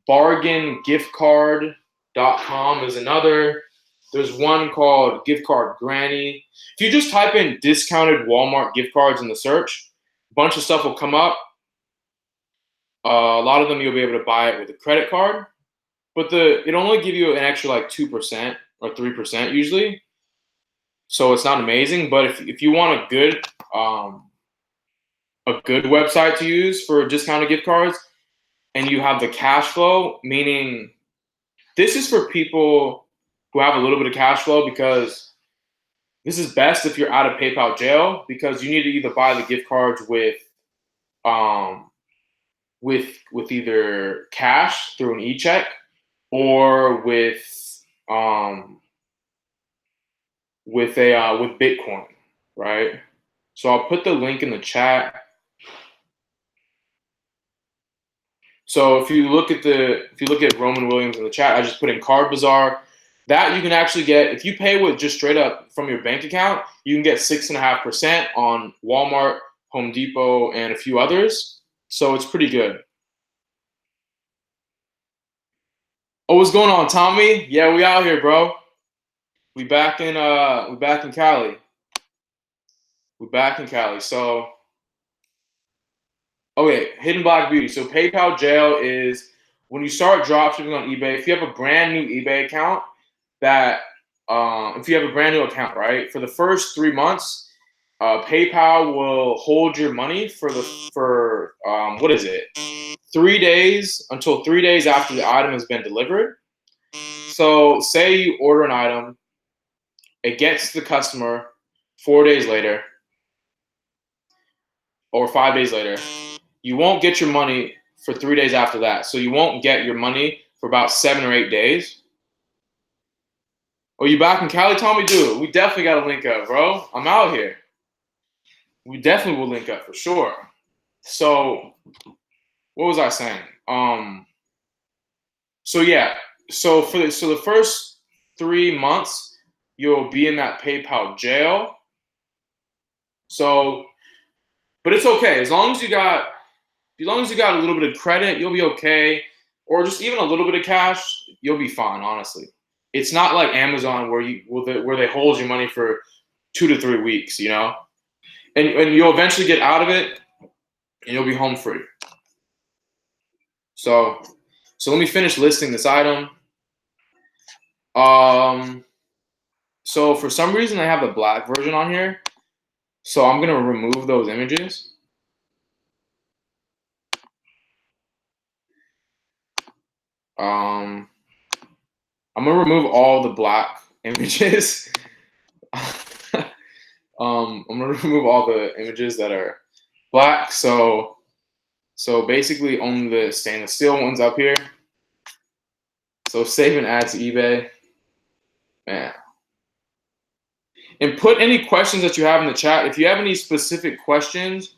bargaingiftcard.com is another. There's one called Gift Card Granny. If you just type in discounted Walmart gift cards in the search, a bunch of stuff will come up. A lot of them you'll be able to buy it with a credit card, but it only give you an extra like 2% or 3% usually. So it's not amazing, but if you want a good website to use for discounted gift cards, and you have the cash flow, meaning this is for people who have a little bit of cash flow, because this is best if you're out of PayPal jail, because you need to either buy the gift cards with either cash through an e-check or with Bitcoin, right? So I'll put the link in the chat. So if you look at Roman Williams in the chat, I just put in Card Bazaar. That you can actually get if you pay with just straight up from your bank account. You can get 6.5% on Walmart, Home Depot, and a few others. So it's pretty good. Oh, what's going on, Tommy? Yeah, we out here, bro. We back in Cali. We're back in Cali. So, okay, Hidden Black Beauty. So PayPal jail is when you start dropshipping on eBay. If you have a brand new eBay account, if you have a brand new account, right, for the first 3 months, PayPal will hold your money for what is it? 3 days until 3 days after the item has been delivered. So say you order an item, it gets to the customer 4 days later or 5 days later. You won't get your money for 3 days after that. So you won't get your money for about 7 or 8 days. Oh, you back in Cali, Tommy? Dude, we definitely got to link up, bro. I'm out here. We definitely will link up for sure. So what was I saying? So yeah. So the first 3 months, you'll be in that PayPal jail. So, but it's okay as long as you got a little bit of credit, you'll be okay, or just even a little bit of cash, you'll be fine. Honestly, it's not like Amazon where they hold your money for 2 to 3 weeks, and you'll eventually get out of it, and you'll be home free. So let me finish listing this item. So for some reason I have the black version on here, so I'm gonna remove those images. I'm gonna remove all the black images. I'm gonna remove all the images that are black. So basically only the stainless steel ones up here. So save and add to eBay. Man. And put any questions that you have in the chat. If you have any specific questions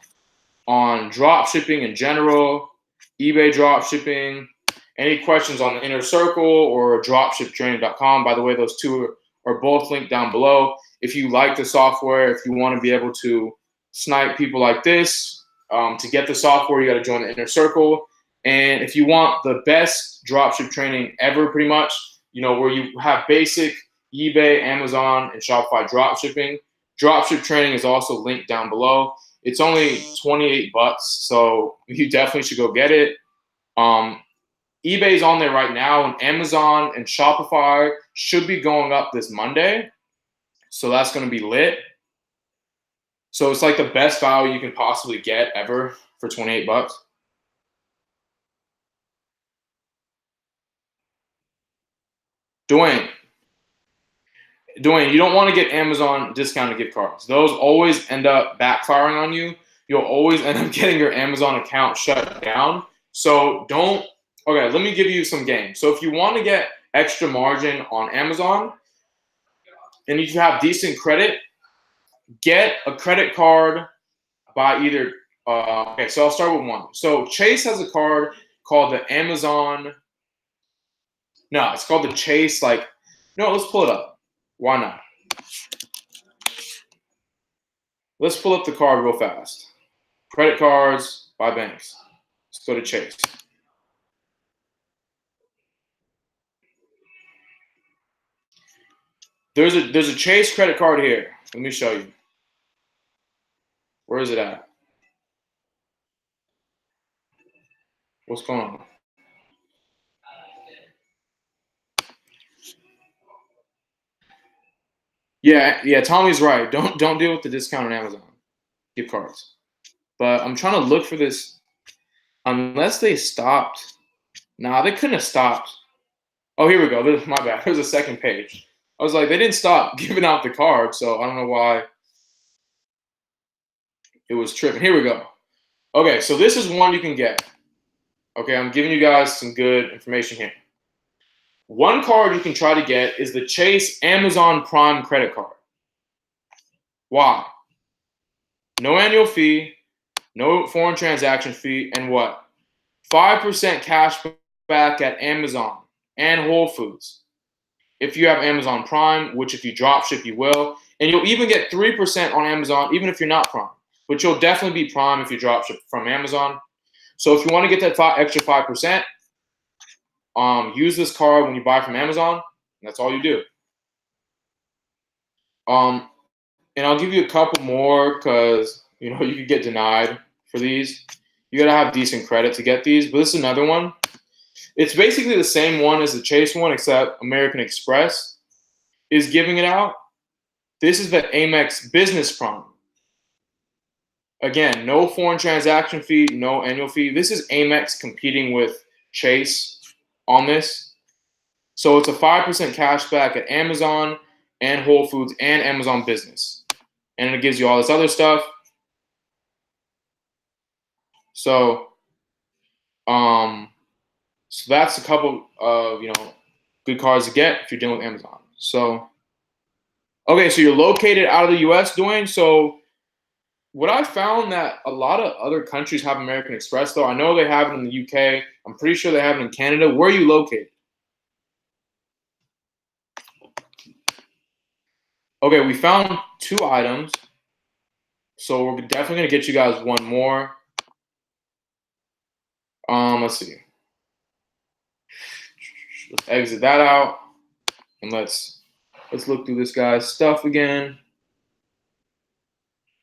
on drop shipping in general, eBay drop shipping, any questions on the inner circle or dropshiptraining.com. By the way, those two are both linked down below. If you like the software, if you want to be able to snipe people like this, to get the software, you got to join the inner circle. And if you want the best dropship training ever, pretty much, where you have basic eBay, Amazon, and Shopify dropshipping, dropship training is also linked down below. It's only $28, so you definitely should go get it. eBay's on there right now, and Amazon and Shopify should be going up this Monday. So that's going to be lit. So it's like the best value you can possibly get ever for $28. Dwayne, you don't want to get Amazon discounted gift cards. Those always end up backfiring on you. You'll always end up getting your Amazon account shut down. So don't. Okay, let me give you some games. So if you want to get extra margin on Amazon and you have decent credit, get a credit card by either. Okay, so I'll start with one. So Chase has a card called the Amazon. No, it's called the Chase. No, let's pull it up. Why not? Let's pull up the card real fast. Credit cards by banks. Let's go to Chase. There's a Chase credit card here. Let me show you. Where is it at? What's going on? Yeah, Tommy's right. Don't deal with the discount on Amazon gift cards. But I'm trying to look for this. Unless they stopped. Nah, they couldn't have stopped. Oh, here we go. My bad. There's a second page. I was like, they didn't stop giving out the card, so I don't know why it was tripping. Here we go. Okay, so this is one you can get. Okay, I'm giving you guys some good information here. One card you can try to get is the Chase Amazon Prime credit card. Why? No annual fee, no foreign transaction fee, and what? 5% cash back at Amazon and Whole Foods. If you have Amazon Prime, which if you drop ship, you will. And you'll even get 3% on Amazon, even if you're not Prime. But you'll definitely be Prime if you drop ship from Amazon. So if you want to get that extra 5%, use this card when you buy from Amazon. That's all you do. And I'll give you a couple more because you could get denied for these. You gotta have decent credit to get these. But this is another one. It's basically the same one as the Chase one, except American Express is giving it out. This is the Amex Business Prime. Again, no foreign transaction fee, no annual fee. This is Amex competing with Chase on this. So it's a 5% cash back at Amazon and Whole Foods and Amazon Business. And it gives you all this other stuff. So that's a couple of, good cards to get if you're dealing with Amazon. So, okay, so you're located out of the US, Dwayne. So what I found that a lot of other countries have American Express, though. I know they have it in the UK. I'm pretty sure they have it in Canada. Where are you located? Okay, we found 2 items. So we're definitely going to get you guys one more. Let's see. Let's exit that out. And let's look through this guy's stuff again.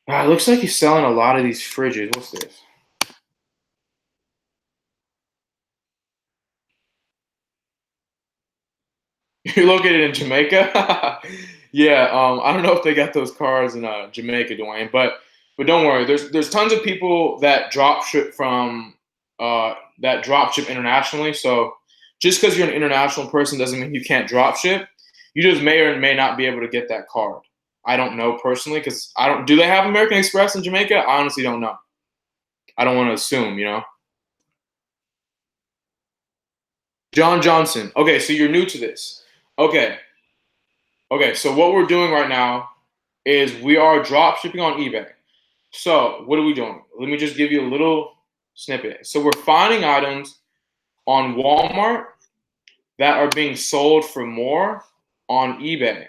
It looks like he's selling a lot of these fridges. What's this? You're located in Jamaica? Yeah, I don't know if they got those cars in Jamaica, Dwayne, but don't worry. There's tons of people that drop ship from internationally. So just because you're an international person doesn't mean you can't drop ship. You just may or may not be able to get that card. I don't know personally because I don't. Do they have American Express in Jamaica? I honestly don't know. I don't want to assume, John Johnson. Okay, so you're new to this. Okay. Okay, so what we're doing right now is we are drop shipping on eBay. So what are we doing? Let me just give you a little snippet. So we're finding items on Walmart that are being sold for more on eBay.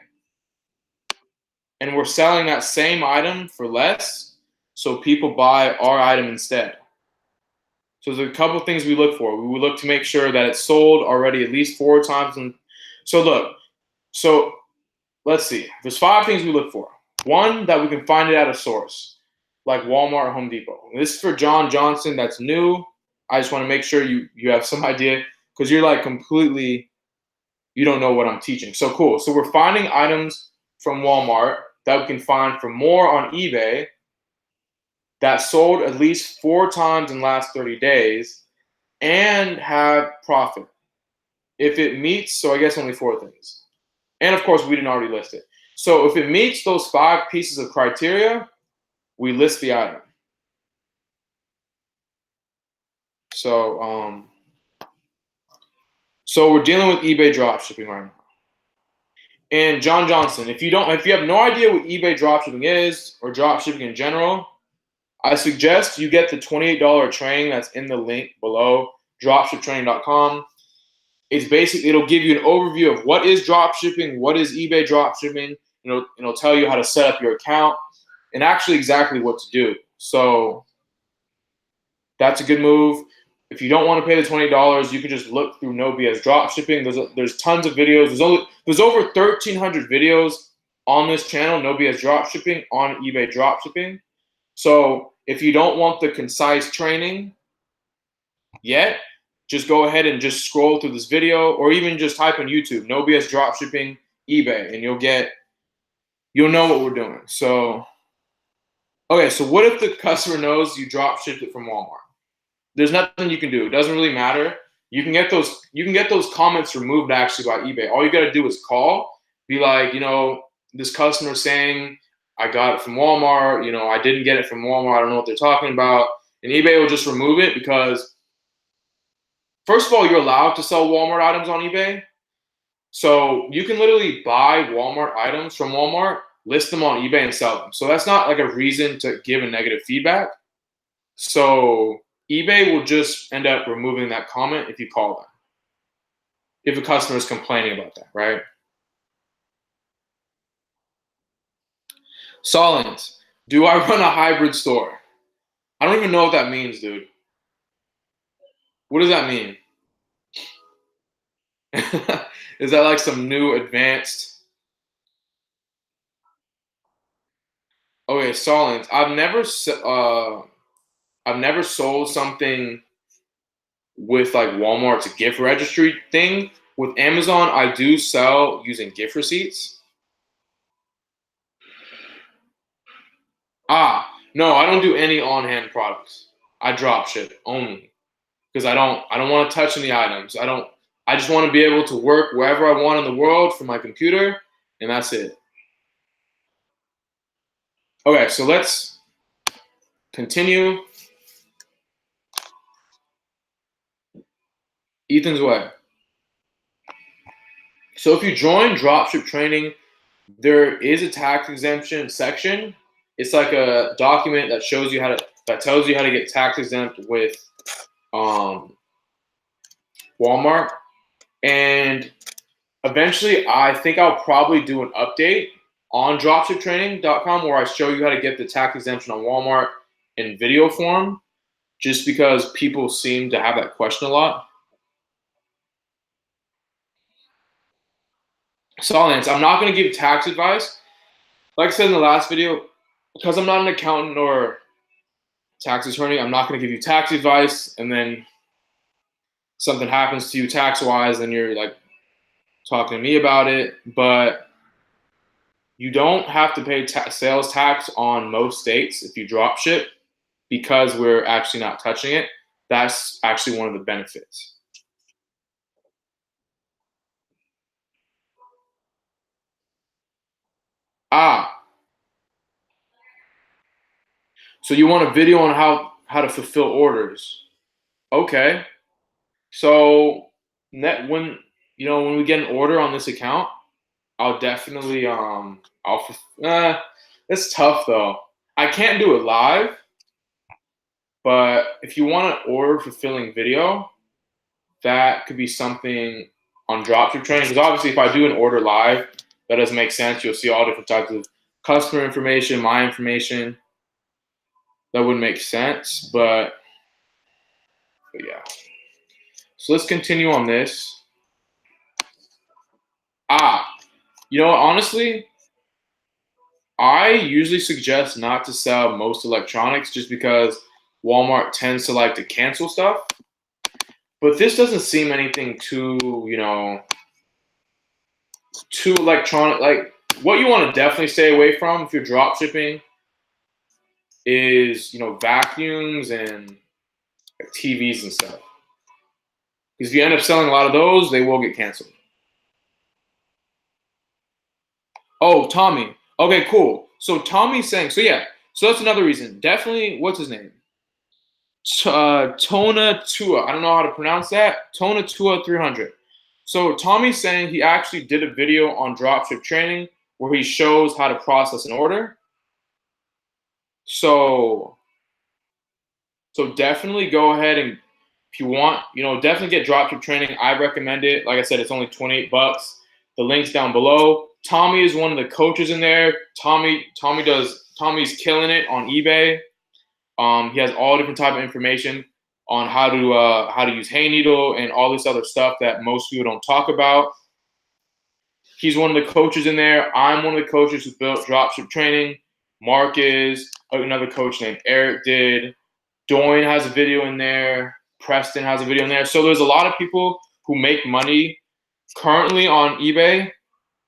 And we're selling that same item for less so people buy our item instead. So there's a couple of things we look for. We look to make sure that it's sold already at least 4 times. So let's see. There's 5 things we look for. 1, that we can find it at a source, like Walmart or Home Depot. And this is for John Johnson that's new. I just want to make sure you have some idea because you're like completely, you don't know what I'm teaching. So cool. So we're finding items from Walmart that we can find for more on eBay that sold at least 4 times in the last 30 days and have profit. If it meets, so I guess only 4 things. And of course, we didn't already list it. So if it meets those 5 pieces of criteria, we list the item. So, so we're dealing with eBay dropshipping right now. And John Johnson, if you have no idea what eBay dropshipping is or dropshipping in general, I suggest you get the $28 training that's in the link below, dropshiptraining.com. It's basically, it'll give you an overview of what is dropshipping, what is eBay dropshipping. It'll tell you how to set up your account and actually exactly what to do. So that's a good move. If you don't want to pay the $20, you can just look through No BS Dropshipping. There's tons of videos. There's over 1,300 videos on this channel, No BS Dropshipping, on eBay dropshipping. So if you don't want the concise training yet, just go ahead and just scroll through this video, or even just type in YouTube, No BS Dropshipping eBay, and you'll know what we're doing. So, okay, so what if the customer knows you drop shipped it from Walmart? There's nothing you can do. It doesn't really matter. You can get those comments removed actually by eBay. All you got to do is call, be like, this customer saying I got it from Walmart. I didn't get it from Walmart. I don't know what they're talking about. And eBay will just remove it because, first of all, you're allowed to sell Walmart items on eBay. So you can literally buy Walmart items from Walmart, list them on eBay, and sell them. So that's not like a reason to give a negative feedback. So eBay will just end up removing that comment if you call them, if a customer is complaining about that, right? Solins, do I run a hybrid store? I don't even know what that means, dude. What does that mean? Is that like some new advanced? Okay, Solins, I've never sold something with like Walmart's gift registry thing. With Amazon, I do sell using gift receipts. No, I don't do any on-hand products. I drop ship only because I don't want to touch any items. I just want to be able to work wherever I want in the world from my computer, and that's it. Okay, so let's continue. Ethan's way. So if you join dropship training, there is a tax exemption section. It's like a document that tells you how to get tax exempt with Walmart. And eventually, I think I'll probably do an update on dropshiptraining.com where I show you how to get the tax exemption on Walmart in video form, just because people seem to have that question a lot. So, Lance, I'm not going to give tax advice. Like I said in the last video, because I'm not an accountant or tax attorney, I'm not going to give you tax advice, and then something happens to you tax-wise, and you're like talking to me about it. But you don't have to pay sales tax on most states if you drop ship, because we're actually not touching it. That's actually one of the benefits. So you want a video on how to fulfill orders? Okay. So when we get an order on this account, I'll definitely it's tough though. I can't do it live, but if you want an order fulfilling video, that could be something on dropship training. Because obviously, if I do an order live, that doesn't make sense. You'll see all different types of customer information, my information. That wouldn't make sense, but yeah. So let's continue on this. Honestly, I usually suggest not to sell most electronics just because Walmart tends to like to cancel stuff. But this doesn't seem anything too electronic. Like, what you want to definitely stay away from if you're drop shipping is, vacuums and like TVs and stuff. Because if you end up selling a lot of those, they will get canceled. Oh, Tommy. Okay, cool. So Tommy's saying, so yeah, so that's another reason. Definitely, what's his name? Tona Tua. I don't know how to pronounce that. Tona Tua 300. So Tommy's saying he actually did a video on dropship training where he shows how to process an order. So definitely go ahead and if you want, definitely get dropship training. I recommend it. Like I said, it's only 28 bucks. The link's down below. Tommy is one of the coaches in there. Tommy's killing it on eBay. He has all different type of information on how to use hay needle and all this other stuff that most people don't talk about. He's one of the coaches in there. I'm one of the coaches who built dropship training. Mark is another coach named Eric did. Doyne has a video in there. Preston has a video in there. So there's a lot of people who make money currently on eBay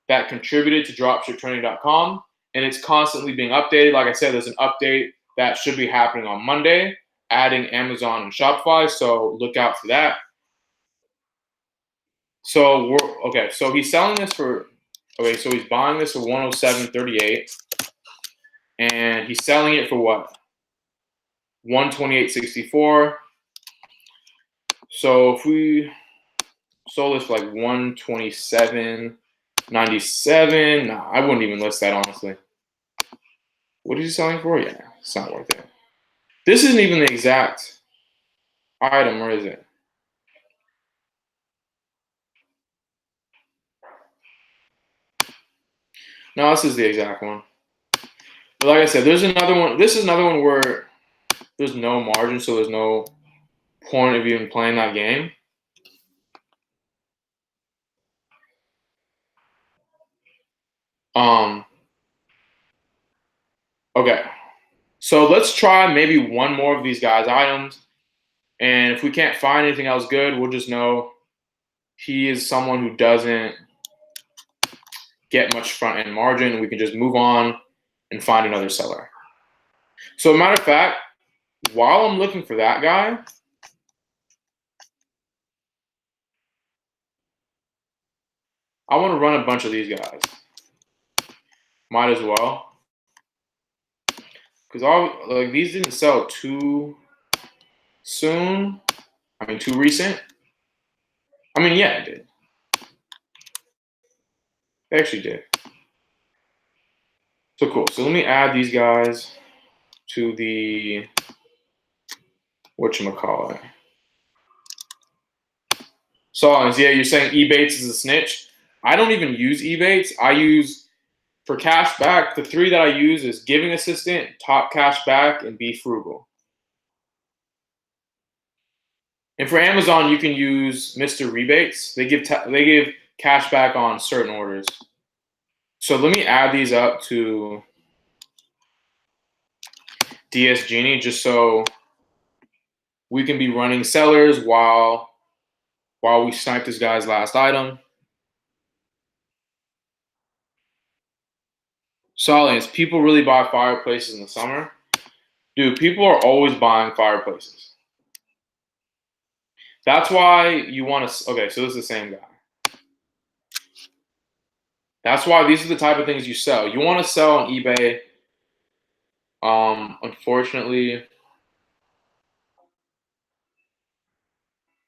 that contributed to dropshiptraining.com, and it's constantly being updated. Like I said, there's an update that should be happening on Monday, adding Amazon and Shopify, so look out for that. So so he's selling this for, so he's buying this for $107.38, and he's selling it for what? $128.64. So if we sold this for like $127.97, nah, I wouldn't even list that, honestly. What is he selling for? Yeah, it's not worth it. This isn't even the exact item, or is it? No, this is the exact one. But like I said, there's another one. This is another one where there's no margin, so there's no point of even playing that game. Okay. So let's try maybe one more of these guys' items. And if we can't find anything else good, we'll just know he is someone who doesn't get much front end margin. We can just move on and find another seller. So, matter of fact, while I'm looking for that guy, I want to run a bunch of these guys. Might as well. Because these didn't sell too soon. I mean, too recent. I mean, yeah, it did. They actually did. So cool. So let me add these guys to the whatchamacallit. So yeah, you're saying Ebates is a snitch. I don't even use Ebates. I use, for cash back, the three that I use is Giving Assistant, Top Cash Back, and Be Frugal. And for Amazon, you can use Mr. Rebates. They give cash back on certain orders. So let me add these up to DsGenie just so we can be running sellers while we snipe this guy's last item. Solid. People really buy fireplaces in the summer. Dude, people are always buying fireplaces. That's why you want to. Okay, so this is the same guy. That's why these are the type of things you sell. You want to sell on eBay. Unfortunately,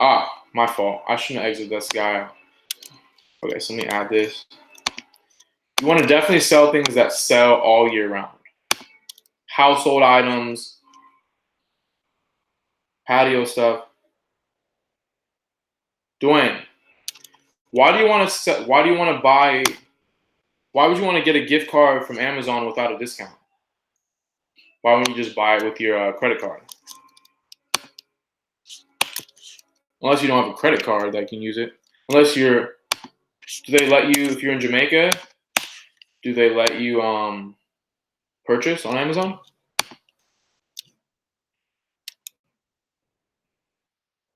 my fault. I shouldn't exit this guy. Okay, so let me add this. You want to definitely sell things that sell all year round. Household items, patio stuff. Dwayne, why do you want to buy? Why would you want to get a gift card from Amazon without a discount? Why wouldn't you just buy it with your credit card? Unless you don't have a credit card that can use it. Unless do they let you, if you're in Jamaica, do they let you purchase on Amazon?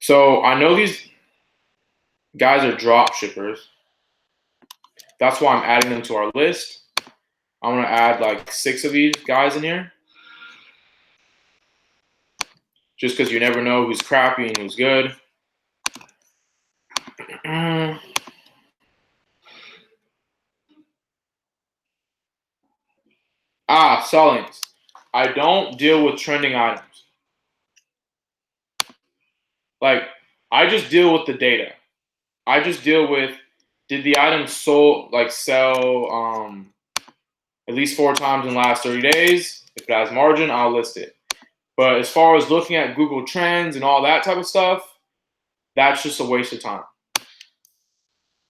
So I know these guys are drop shippers. That's why I'm adding them to our list. I'm going to add like 6 of these guys in here. Just because you never know who's crappy and who's good. Sellings. I don't deal with trending items. Like, I just deal with the data. I just deal with, did the item sell at least 4 times in the last 30 days? If it has margin, I'll list it. But as far as looking at Google Trends and all that type of stuff, that's just a waste of time.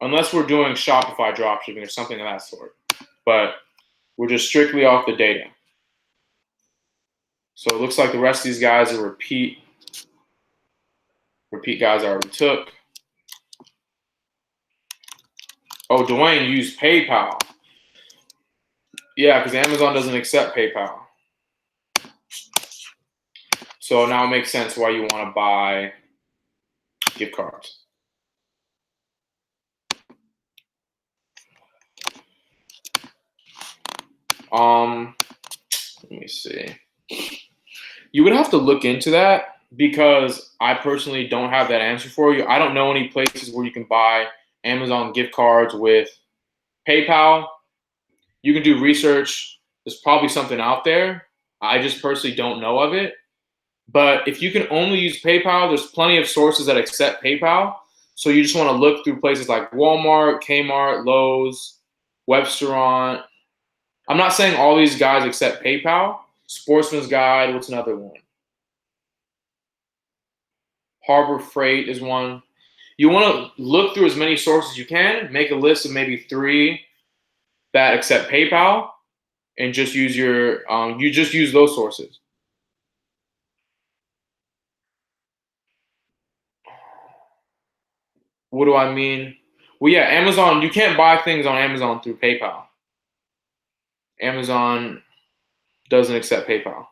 Unless we're doing Shopify dropshipping or something of that sort. But we're just strictly off the data. So it looks like the rest of these guys are repeat guys I already took. Oh, Dwayne used PayPal. Yeah, because Amazon doesn't accept PayPal. So now it makes sense why you want to buy gift cards. Let me see. You would have to look into that because I personally don't have that answer for you. I don't know any places where you can buy Amazon gift cards with PayPal. You can do research. There's probably something out there. I just personally don't know of it. But if you can only use PayPal, there's plenty of sources that accept PayPal. So you just want to look through places like Walmart, Kmart, Lowe's, Webstaurant. I'm not saying all these guys accept PayPal. Sportsman's Guide, what's another one? Harbor Freight is one. You want to look through as many sources as you can, make a list of maybe 3 that accept PayPal, and just use you just use those sources. What do I mean? Well, yeah, Amazon, you can't buy things on Amazon through PayPal. Amazon doesn't accept PayPal.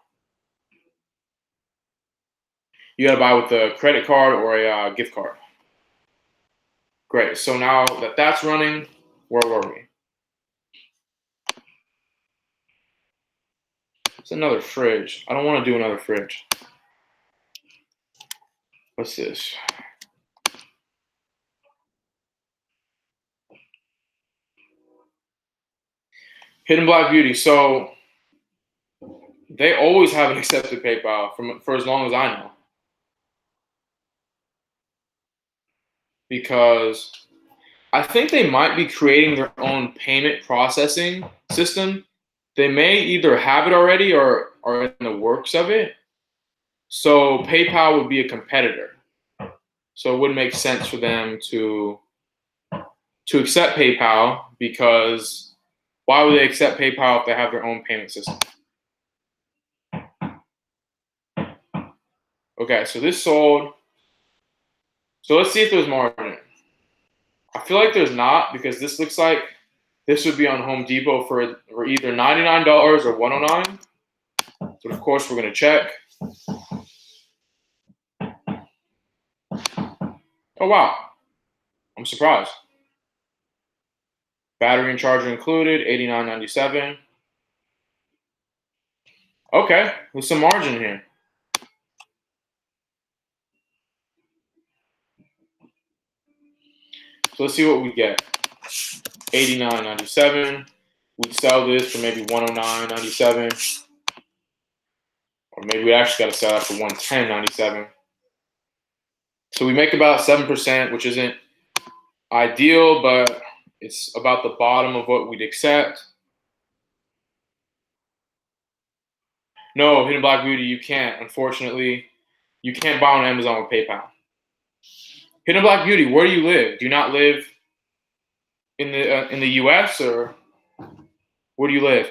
You got to buy with a credit card or a gift card. Great. So now that that's running, where were we? It's another fridge. I don't want to do another fridge. What's this? Hidden Black Beauty. So they always haven't accepted PayPal for as long as I know. Because I think they might be creating their own payment processing system. They may either have it already or are in the works of it. So PayPal would be a competitor. So it wouldn't make sense for them to accept PayPal, because why would they accept PayPal if they have their own payment system? Okay, so this sold. So let's see if there's margin. I feel like there's not, because this looks like this would be on Home Depot for either $99 or $109. So of course we're gonna check. Oh wow, I'm surprised. Battery and charger included, $89.97. Okay, with some margin here. So let's see what we get. $89.97. We'd sell this for maybe $109.97. Or maybe we actually got to sell that for $110.97. So we make about 7%, which isn't ideal, but it's about the bottom of what we'd accept. No, Hidden Black Beauty, you can't. Unfortunately, you can't buy on Amazon with PayPal. Hidden Black Beauty, where do you live? Do you not live in the U.S., or where do you live?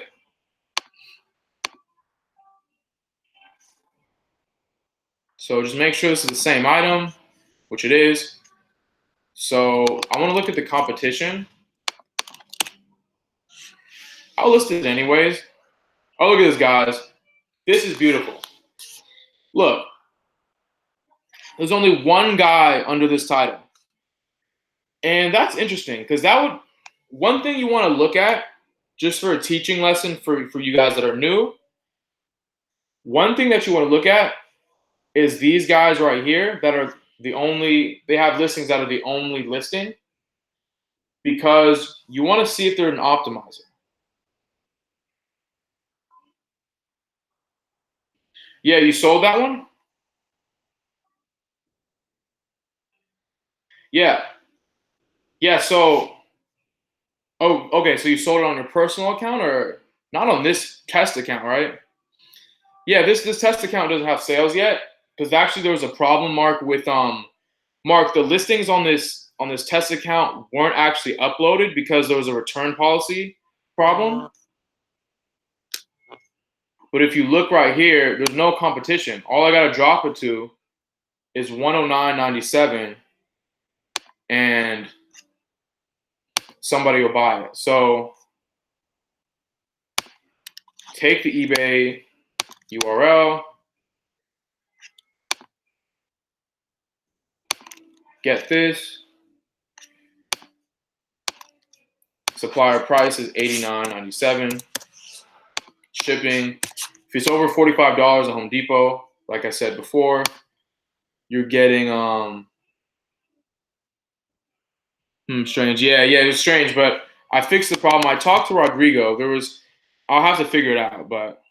So just make sure this is the same item, which it is. So I want to look at the competition. I'll list it anyways. Oh, look at this, guys. This is beautiful. Look, there's only one guy under this title. And that's interesting, because one thing you want to look at, just for a teaching lesson for you guys that are new, one thing that you want to look at is these guys right here that are they have listings that are the only listing because you want to see if they're an optimizer. Yeah, you sold that one? Yeah. Yeah, so okay, so you sold it on your personal account or not on this test account, right? Yeah, this test account doesn't have sales yet because actually there was a problem, Mark, with Mark, the listings on this test account weren't actually uploaded because there was a return policy problem. But if you look right here, there's no competition. All I gotta drop it to is 109.97 and somebody will buy it. So take the eBay URL, get this. Supplier price is $89.97. Shipping. If it's over $45 at Home Depot, like I said before, you're getting strange. Yeah, it was strange, but I fixed the problem. I talked to Rodrigo. I'll have to figure it out, but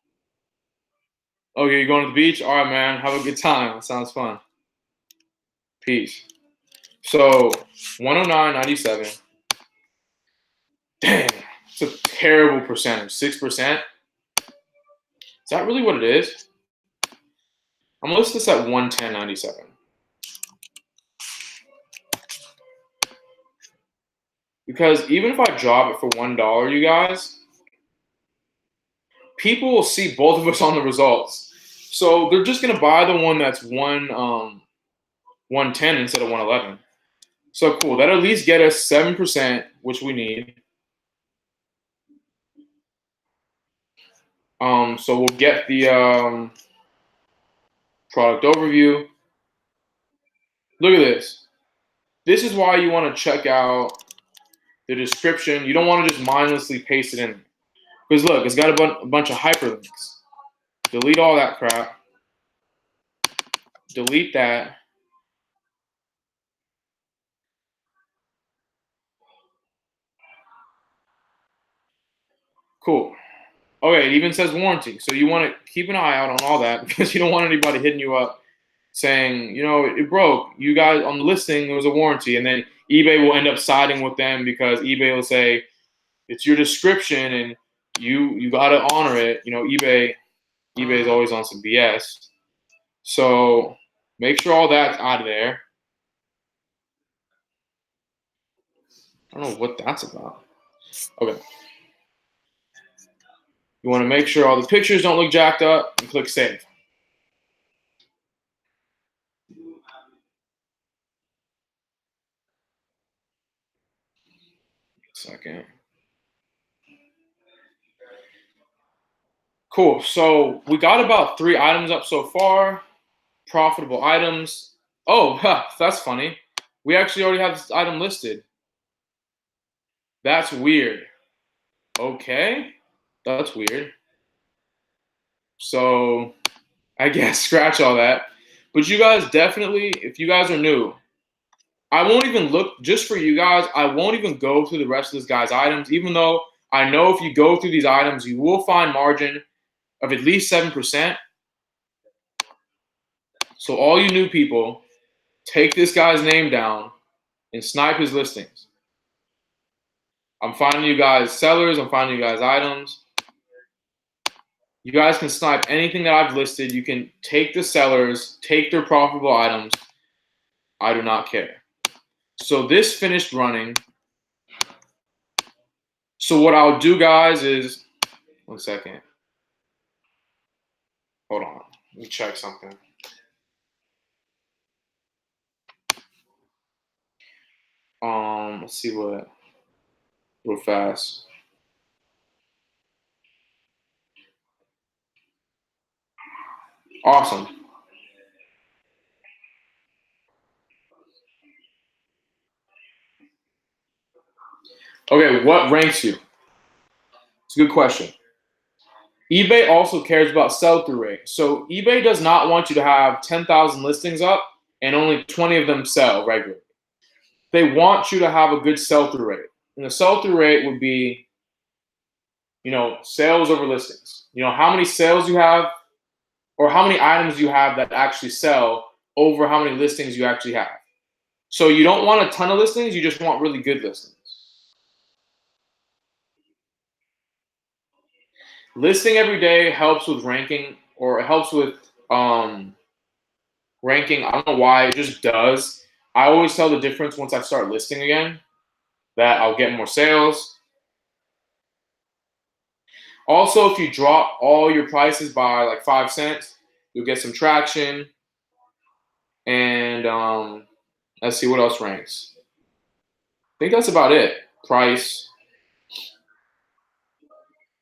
okay, you're going to the beach? All right, man. Have a good time. That sounds fun. Peace. So 109.97. Damn, it's a terrible percentage. 6%. Is that really what it is? I'm gonna list this at 110.97. Because even if I drop it for $1, you guys, people will see both of us on the results. So they're just gonna buy the one that's 110 instead of 111. So cool. That'll at least get us 7%, which we need. So we'll get the product overview. Look at this. This is why you want to check out the description. You don't want to just mindlessly paste it in. Because look, it's got a bunch of hyperlinks. Delete all that crap. Delete that. Cool. Okay, it even says warranty. So you want to keep an eye out on all that because you don't want anybody hitting you up saying, it broke. You guys on the listing, there was a warranty. And then eBay will end up siding with them because eBay will say, it's your description and you got to honor it. eBay is always on some BS. So make sure all that's out of there. I don't know what that's about. Okay. You want to make sure all the pictures don't look jacked up and click save. Second. Cool. So we got about 3 items up so far. Profitable items. Oh, that's funny. We actually already have this item listed. That's weird. Okay. That's weird. So I guess scratch all that. But you guys definitely, if you guys are new, I won't even look, just for you guys, I won't even go through the rest of this guy's items, even though I know if you go through these items, you will find margin of at least 7%. So all you new people, take this guy's name down and snipe his listings. I'm finding you guys sellers, I'm finding you guys items. You guys can snipe anything that I've listed. You can take the sellers, take their profitable items. I do not care. So this finished running. So what I'll do, guys, is, one second. Hold on. Let me check something. Let's see real fast. Awesome. Okay, what ranks you? It's a good question. eBay also cares about sell-through rate. So eBay does not want you to have 10,000 listings up and only 20 of them sell regularly. They want you to have a good sell-through rate. And the sell-through rate would be, sales over listings. How many sales you have or how many items you have that actually sell over how many listings you actually have. So you don't want a ton of listings, you just want really good listings. Listing every day helps with ranking, or it helps with ranking. I don't know why, it just does. I always tell the difference once I start listing again, that I'll get more sales. Also, if you drop all your prices by like 5 cents, you'll get some traction. And let's see what else ranks. I think that's about it. Price,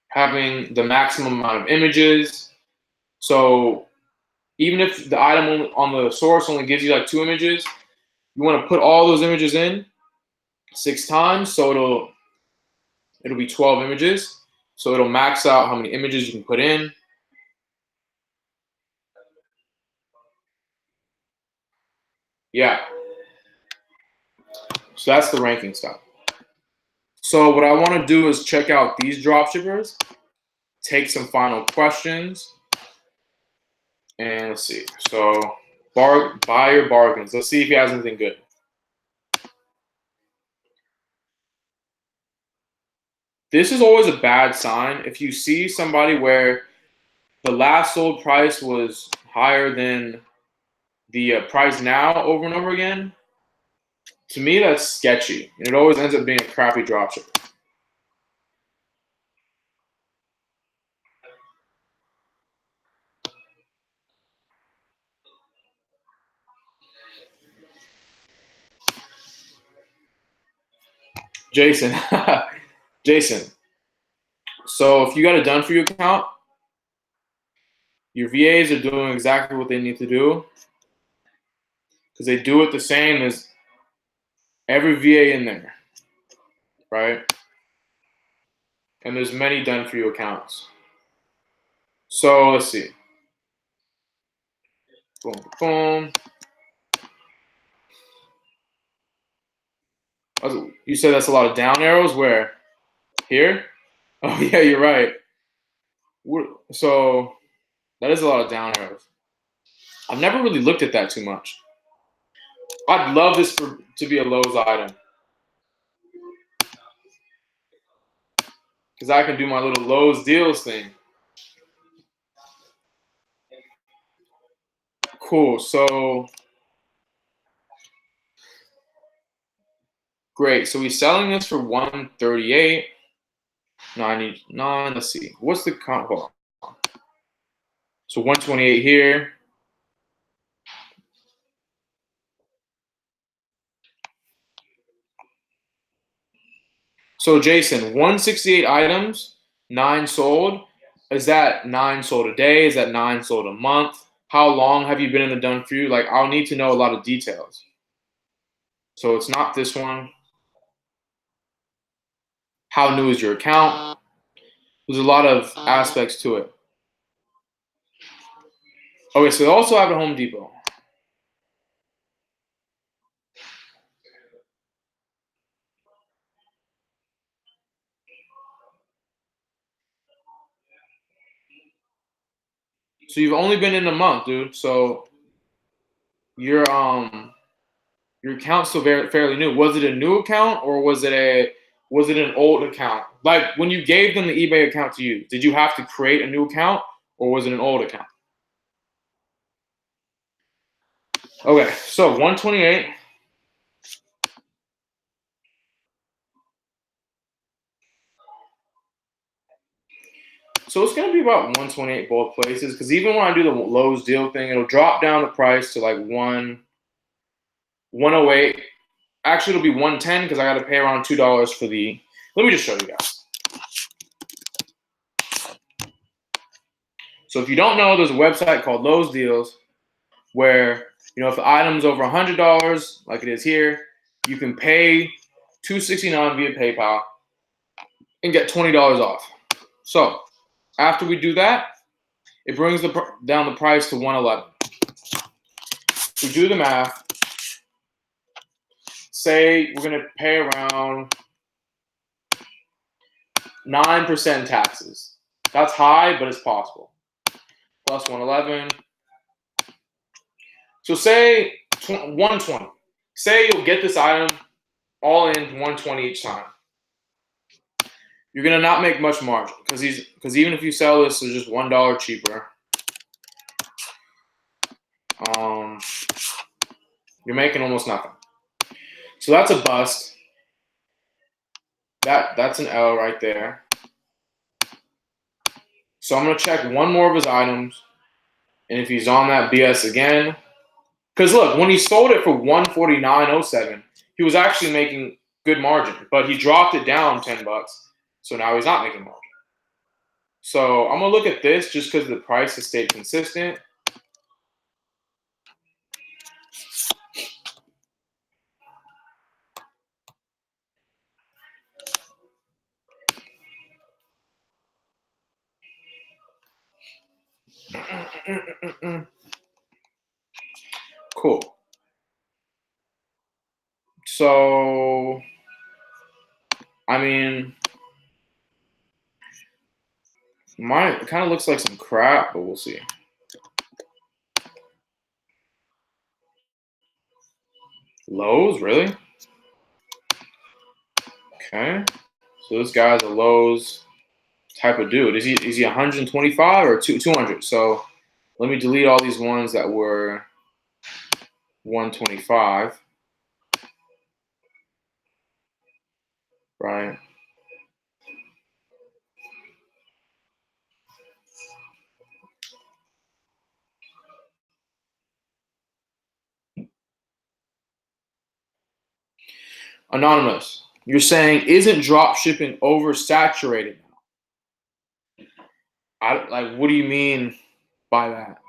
having the maximum amount of images. So even if the item on the source only gives you like 2 images, you want to put all those images in 6 times, so it'll be 12 images. So it'll max out how many images you can put in. Yeah. So that's the ranking stuff. So what I want to do is check out these dropshippers, take some final questions, and let's see. So buyer bargains. Let's see if he has anything good. This is always a bad sign. If you see somebody where the last sold price was higher than the price now over and over again, to me that's sketchy, and it always ends up being a crappy dropshipper. Jason, Jason. So if you got a done for you account, your VAs are doing exactly what they need to do, because they do it the same as every VA in there, right? And there's many done for you accounts. So let's see. Boom, boom. You said that's a lot of down arrows. Where? Here? Oh yeah, you're right. So that is a lot of down arrows. I've never really looked at that too much. I'd love this to be a Lowe's item, because I can do my little Lowe's deals thing. Cool. So great. So he's selling this for 138.99. Let's see. What's the count? Hold on. So 128 here. So Jason, 168 items, 9 sold. Is that 9 sold a day? Is that 9 sold a month? How long have you been in the done for you? Like, I'll need to know a lot of details. So it's not this one. How new is your account? There's a lot of aspects to it. Okay, so they also have a Home Depot. So you've only been in a month, dude. So your account's still fairly new. Was it a new account, or was it an old account? Like when you gave them the eBay account to use, did you have to create a new account, or was it an old account? Okay, so 128. So it's gonna be about 128 both places, because even when I do the Lowe's deal thing, it'll drop down the price to like 108. Actually, it'll be 110 because I got to pay around $2 for the. Let me just show you guys. So if you don't know, there's a website called Lowe's Deals where, if the item's over $100, like it is here, you can pay $269 via PayPal and get $20 off. So after we do that, it brings down the price to 111. we do the math. Say we're gonna pay around 9% taxes. That's high, but it's possible. Plus 111. So say 120. Say you'll get this item all in 120 each time. You're gonna not make much margin because even if you sell this for just $1 cheaper, you're making almost nothing. So that's a bust. That's an L right there. So I'm gonna check one more of his items, and if he's on that BS again, because look, when he sold it for $149.07, he was actually making good margin, but he dropped it down $10, so now he's not making margin. So I'm gonna look at this just because the price has stayed consistent. Cool. So, I mean, mine kind of looks like some crap, but we'll see. Lowe's, really? Okay. So this guy's a Lowe's type of dude. Is he 125 or 200? So let me delete all these ones that were 125. Right. Anonymous, you're saying isn't drop shipping oversaturated now? What do you mean by that?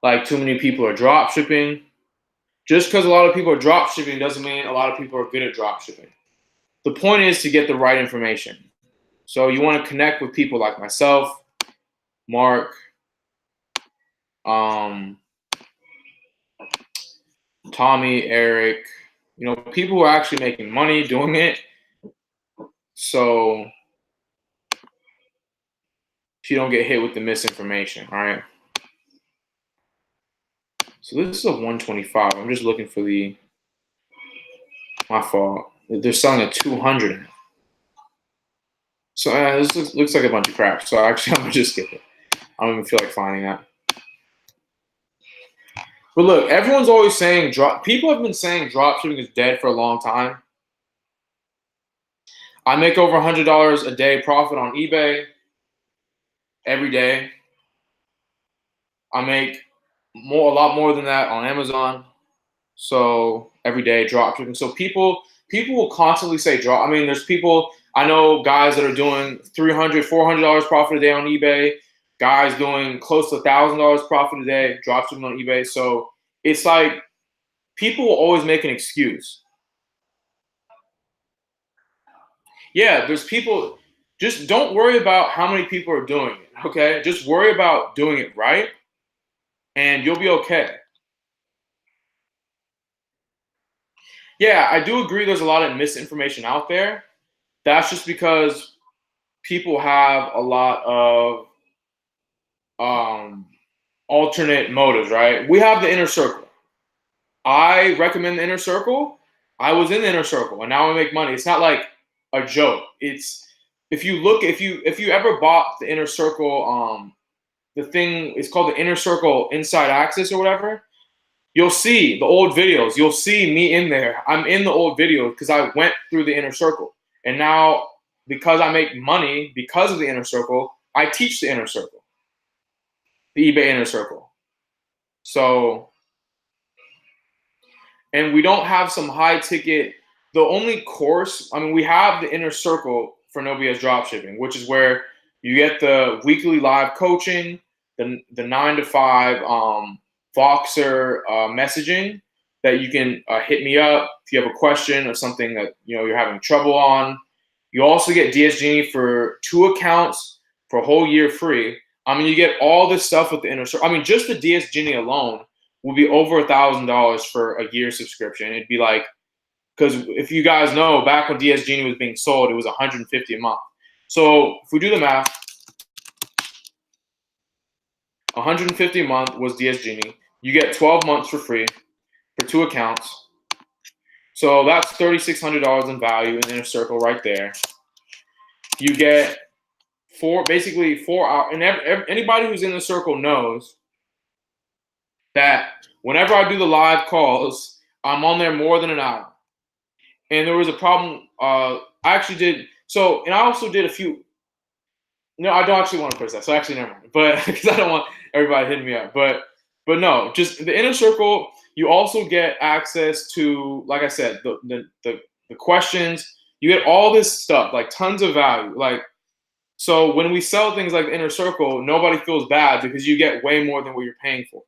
Like too many people are drop shipping? Just because a lot of people are drop shipping doesn't mean a lot of people are good at drop shipping. The point is to get the right information. So you want to connect with people like myself, Mark, Tommy, Eric, people who are actually making money doing it. So you don't get hit with the misinformation, all right? So this is a 125. I'm just looking for my fault. They're selling a 200. So this looks like a bunch of crap. So actually, I'm gonna just skip it. I don't even feel like finding that. But look, everyone's always saying people have been saying drop shipping is dead for a long time. I make over $100 a day profit on eBay every day. I make a lot more than that on Amazon. So every day drop shipping. So people will constantly say drop. I mean, there's people, I know guys that are doing $300, $400 profit a day on eBay, guys doing close to $1,000 profit a day drop shipping on eBay. So it's like people will always make an excuse. Yeah, there's people. Just don't worry about how many people are doing it. Okay, just worry about doing it right, and you'll be okay. Yeah, I do agree. There's a lot of misinformation out there. That's just because people have a lot of alternate motives, right? We have the inner circle. I recommend the inner circle. I was in the inner circle, and now I make money. It's not like a joke. It's if you ever bought the inner circle, the thing is called the inner circle inside access or whatever. You'll see the old videos. You'll see me in there. I'm in the old videos because I went through the inner circle. And now, because I make money because of the inner circle, I teach the inner circle, the eBay inner circle. So, and we don't have some high ticket. The only course, I mean, we have the inner circle for No BS Dropshipping, which is where you get the weekly live coaching, the 9 to 5 Voxer messaging that you can hit me up if you have a question or something that you're having trouble on. You also get DsGenie for 2 accounts for a whole year free. I mean, you get all this stuff with the inner circle. I mean, just the DsGenie alone will be over $1,000 for a year subscription. It'd be like, because if you guys know, back when DsGenie was being sold, it was $150 a month. So if we do the math, $150 a month was DsGenie. You get 12 months for free for 2 accounts. So that's $3,600 in value in the inner circle right there. You get basically 4 hours. And anybody who's in the circle knows that whenever I do the live calls, I'm on there more than an hour. And there was a problem. I actually did. So, and I also did a few. No, I don't actually want to push that. So actually, never mind. But because I don't want everybody hitting me up. But no, just the inner circle. You also get access to, like I said, the questions. You get all this stuff, like tons of value. Like, so when we sell things like the inner circle, nobody feels bad because you get way more than what you're paying for.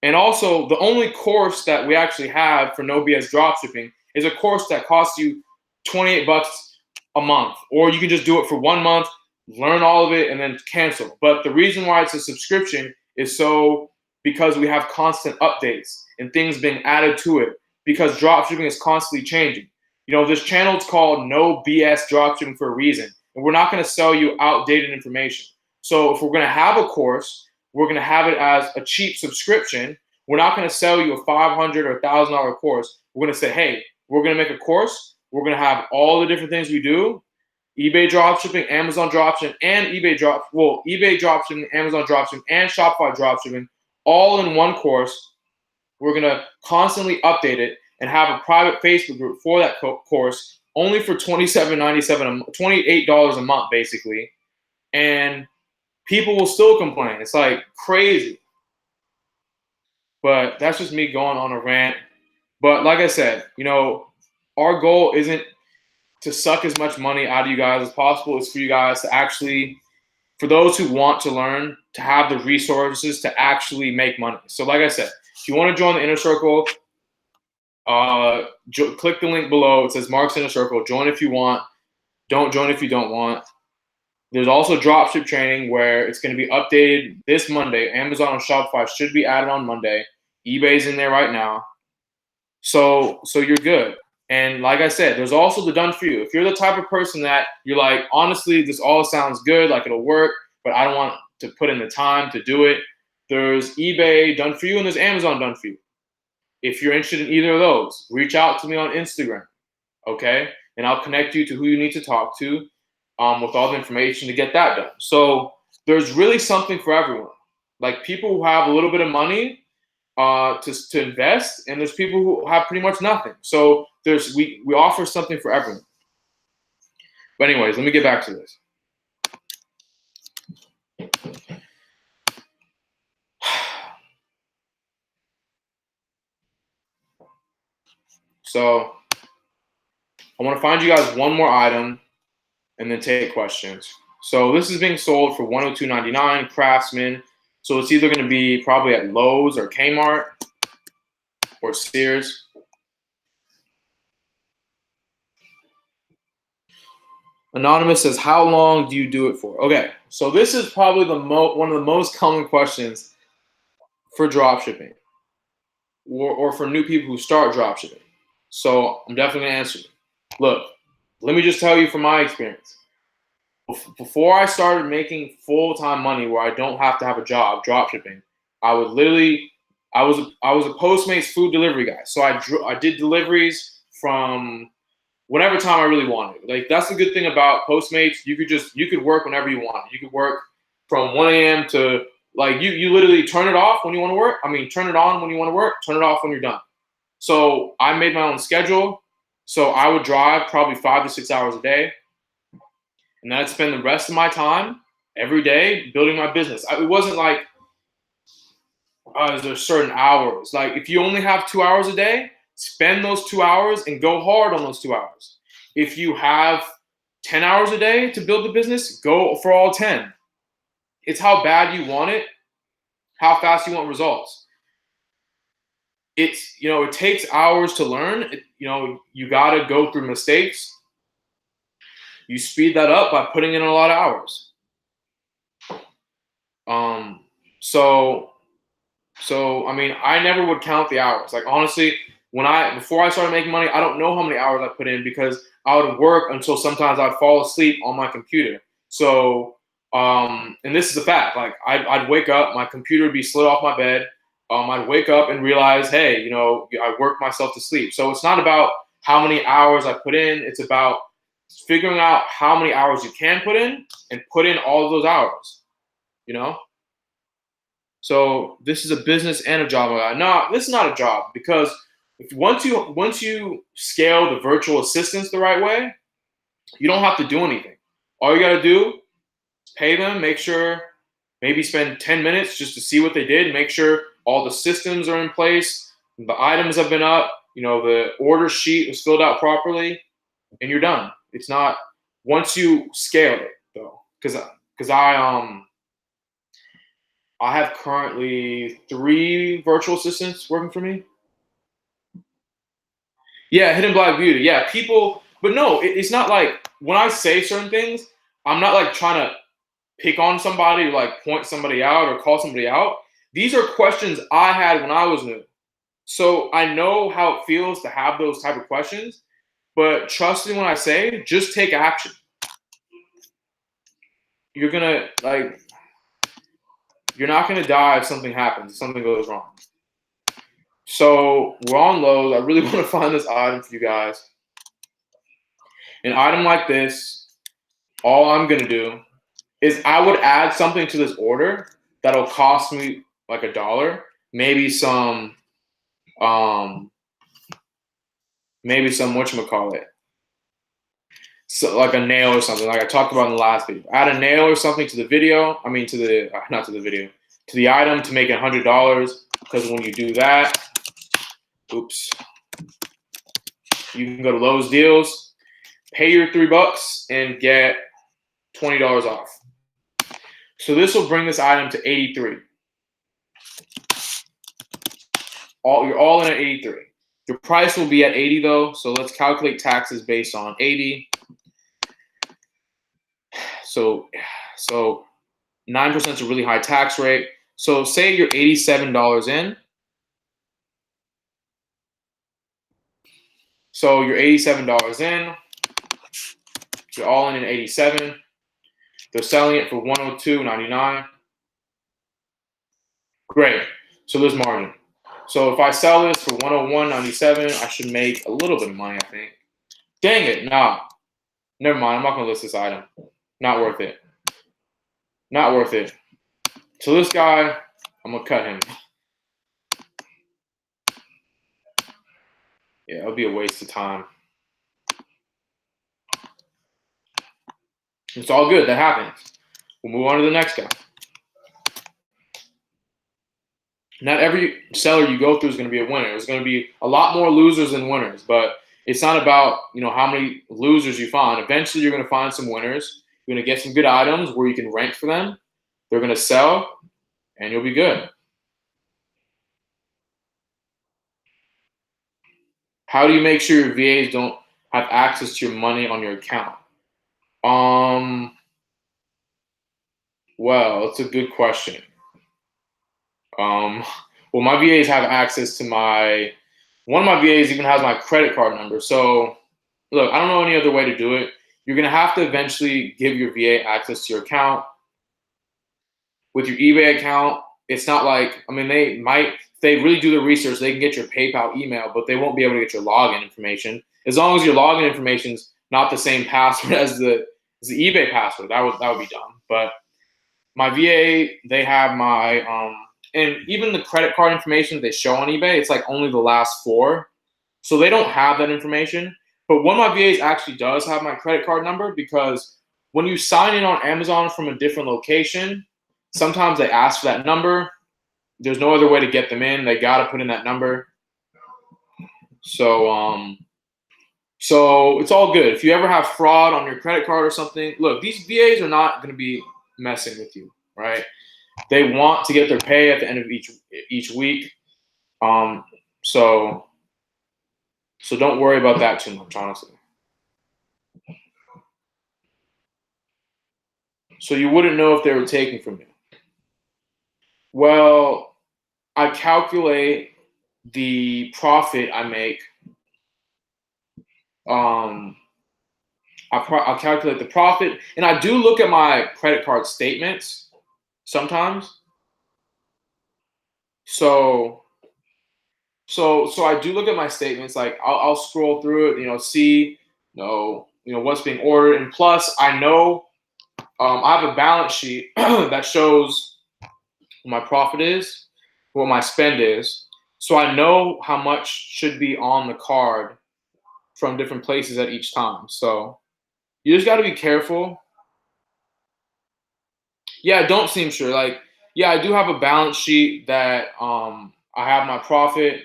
And also, the only course that we actually have for No BS Dropshipping is a course that costs you $28 a month, or you can just do it for 1 month, learn all of it, and then cancel. But the reason why it's a subscription is because we have constant updates and things being added to it, because dropshipping is constantly changing. You know, this channel is called No BS Dropshipping for a reason, and we're not going to sell you outdated information. So if we're going to have a course, we're going to have it as a cheap subscription. We're not going to sell you a $500 or $1,000 course. We're going to say, hey, we're going to make a course. We're going to have all the different things we do: eBay dropshipping, Amazon dropshipping, and eBay dropshipping, Amazon dropshipping, and Shopify dropshipping, all in one course. We're going to constantly update it and have a private Facebook group for that course, only for $28 a month, basically. And people will still complain. It's like crazy. But that's just me going on a rant. But like I said, you know, our goal isn't to suck as much money out of you guys as possible. It's for you guys to actually, for those who want to learn, to have the resources to actually make money. So like I said, if you want to join the inner circle, click the link below. It says Mark's Inner Circle. Join if you want. Don't join if you don't want. There's also dropship training where it's going to be updated this Monday. Amazon and Shopify should be added on Monday. eBay's in there right now. So you're good. And like I said, there's also the done for you. If you're the type of person that you're like, honestly, this all sounds good, like it'll work, but I don't want to put in the time to do it, there's eBay done for you and there's Amazon done for you. If you're interested in either of those, reach out to me on Instagram, okay? And I'll connect you to who you need to talk to with all the information to get that done. So there's really something for everyone. Like people who have a little bit of money to invest, and there's people who have pretty much nothing. So we offer something for everyone. But anyways, let me get back to this. So I want to find you guys one more item and then take questions. So this is being sold for $102.99, Craftsman. So it's either going to be probably at Lowe's or Kmart or Sears. Anonymous says, how long do you do it for? Okay, so this is probably one of the most common questions for dropshipping or for new people who start dropshipping. So I'm definitely going to answer you. Look, let me just tell you from my experience. Before I started making full-time money where I don't have to have a job dropshipping, I was a Postmates food delivery guy. So I did deliveries from whenever time I really wanted. Like that's the good thing about Postmates. You could work whenever you want. You could work from 1 a.m. to like you literally turn it off when you want to work. I mean, turn it on when you want to work, turn it off when you're done. So I made my own schedule. So I would drive probably 5 to 6 hours a day. And then I'd spend the rest of my time every day building my business. It wasn't like there's certain hours. Like if you only have 2 hours a day, spend those 2 hours and go hard on those 2 hours. If you have 10 hours a day to build the business, go for all 10. It's how bad you want it, how fast you want results. It takes hours to learn. You got to go through mistakes. You speed that up by putting in a lot of hours. Um, so I mean, I never would count the hours. Like honestly, before I started making money, I don't know how many hours I put in because I would work until sometimes I'd fall asleep on my computer. So, and this is a fact. Like I'd wake up, my computer would be slid off my bed. I'd wake up and realize, hey, I worked myself to sleep. So it's not about how many hours I put in. It's about figuring out how many hours you can put in and put in all of those hours. You know. So this is a business and a job. No, this is not a job because once you scale the virtual assistants the right way, you don't have to do anything. All you got to do is pay them, make sure, maybe spend 10 minutes just to see what they did, make sure all the systems are in place, the items have been up, the order sheet is filled out properly, and you're done. It's not once you scale it though, because I have currently 3 virtual assistants working for me. Yeah, hidden black beauty. Yeah, people, but no, it's not like when I say certain things, I'm not like trying to pick on somebody or like point somebody out or call somebody out. These are questions I had when I was new. So I know how it feels to have those type of questions, but trust me when I say, just take action. You're gonna like, you're not gonna die if something happens, if something goes wrong. So we're on Lowe's. I really want to find this item for you guys. An item like this, all I'm gonna do is I would add something to this order that'll cost me like $1, maybe some whatchamacallit. So like a nail or something, like I talked about in the last video. Add a nail or something to the video. I mean to the not to the video, to the item to make it $100. Because when you do that, oops, you can go to Lowe's deals, pay your $3 and get $20 off. So this will bring this item to 83. You're all in at 83. Your price will be at 80 though, so let's calculate taxes based on 80. So 9% is a really high tax rate. So say you're $87 in. So you're $87 in. You're all in at 87. They're selling it for $102.99. Great. So there's margin. So if I sell this for $101.97, I should make a little bit of money, I think. Dang it, nah. Never mind, I'm not gonna list this item. Not worth it. Not worth it. So this guy, I'm gonna cut him. Yeah, it'll be a waste of time. It's all good, that happens. We'll move on to the next guy. Not every seller you go through is going to be a winner. There's going to be a lot more losers than winners, but it's not about how many losers you find. Eventually, you're going to find some winners. You're going to get some good items where you can rank for them. They're going to sell, and you'll be good. How do you make sure your VAs don't have access to your money on your account? Well, it's a good question. Well, my VAs have access to one of my VAs even has my credit card number. So, look, I don't know any other way to do it. You're going to have to eventually give your VA access to your account. With your eBay account, it's not like, if they really do the research, they can get your PayPal email, but they won't be able to get your login information. As long as your login information is not the same password as the eBay password, that would be dumb. But my VA, they have my and even the credit card information they show on eBay, it's like only the last 4. So they don't have that information. But one of my VAs actually does have my credit card number because when you sign in on Amazon from a different location, sometimes they ask for that number. There's no other way to get them in. They got to put in that number. So it's all good. If you ever have fraud on your credit card or something, look, these VAs are not going to be messing with you, right? They want to get their pay at the end of each week. So don't worry about that too much, honestly. So you wouldn't know if they were taking from you. Well, I calculate the profit I make. Um, I calculate the profit, and I do look at my credit card statements sometimes. So so I do look at my statements. Like I'll scroll through it, see, what's being ordered, and plus I know I have a balance sheet that shows what my profit is, what my spend is, so I know how much should be on the card from different places at each time. So you just got to be careful. Yeah, don't seem sure. Like, yeah, I do have a balance sheet that I have my profit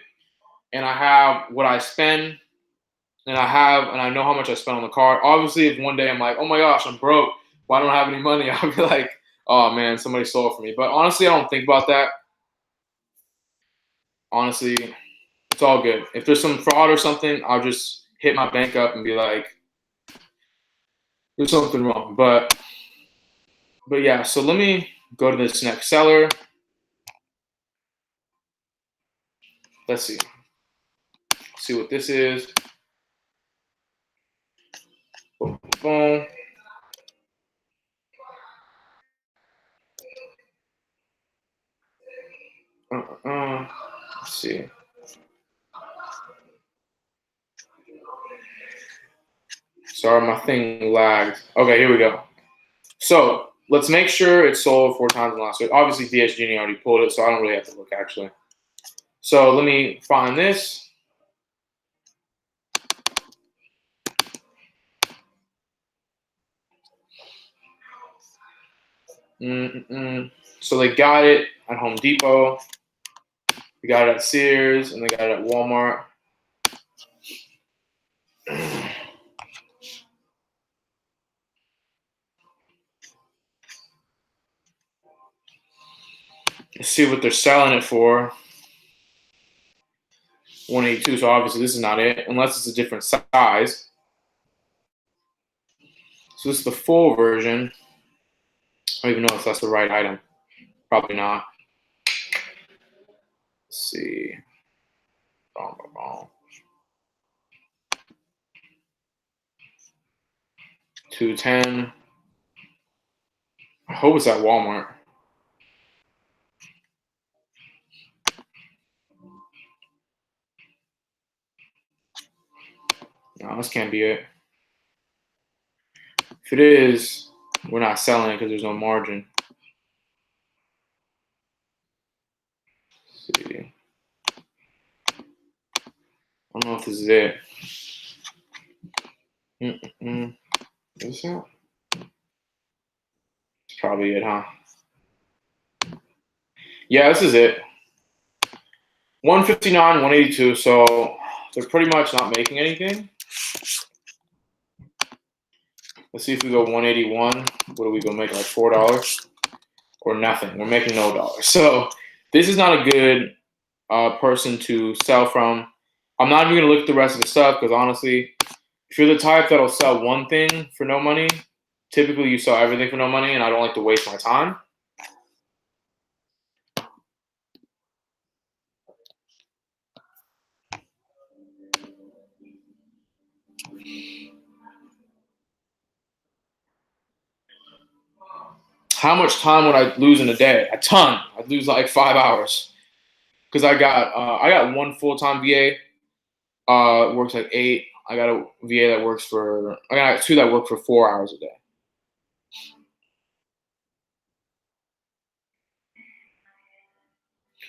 and I have what I spend and I know how much I spent on the card. Obviously, if one day I'm like, oh my gosh, I'm broke, why don't I have any money? I'll be like, oh man, somebody stole it from me. But honestly, I don't think about that. Honestly, it's all good. If there's some fraud or something, I'll just hit my bank up and be like, there's something wrong. But yeah, so let me go to this next seller. Let's see. See what this is. Boom, boom. Let's see. Sorry, my thing lagged. Okay, here we go. So let's make sure it's sold 4 times in the last week. Obviously, DsGenie already pulled it, so I don't really have to look actually. So let me find this. So they got it at Home Depot. They got it at Sears, and they got it at Walmart. Let's see what they're selling it for. 182. So obviously this is not it, unless it's a different size. So this is the full version. I don't even know if that's the right item. Probably not. Let's see. 210. I hope it's at Walmart. No, this can't be it. If it is, we're not selling it because there's no margin. Let's see. I don't know if this is it. Is this it? It's probably it, huh? Yeah, this is it. 159, 182. So they're pretty much not making anything. Let's see if we go 181. What do we go make, like $4 or nothing? We're making no dollars. So this is not a good person to sell from. I'm not even gonna look at the rest of the stuff because honestly, if you're the type that'll sell one thing for no money, typically you sell everything for no money, and I don't like to waste my time. How much time would I lose in a day? A ton. I'd lose like 5 hours because I got one full time VA. Works like 8. I got a VA that works for. I got 2 that work for 4 hours a day.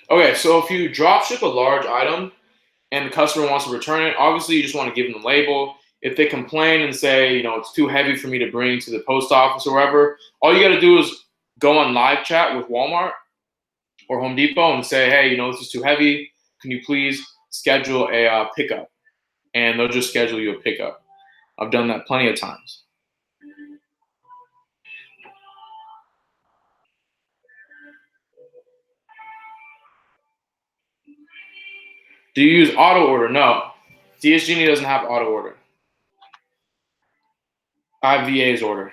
Okay, so if you drop ship a large item and the customer wants to return it, obviously you just want to give them the label. If they complain and say, it's too heavy for me to bring to the post office or wherever, all you got to do is go on live chat with Walmart or Home Depot and say, hey, this is too heavy. Can you please schedule a pickup? And they'll just schedule you a pickup. I've done that plenty of times. Do you use auto order? No. DsGenie doesn't have auto order. I have VA's order.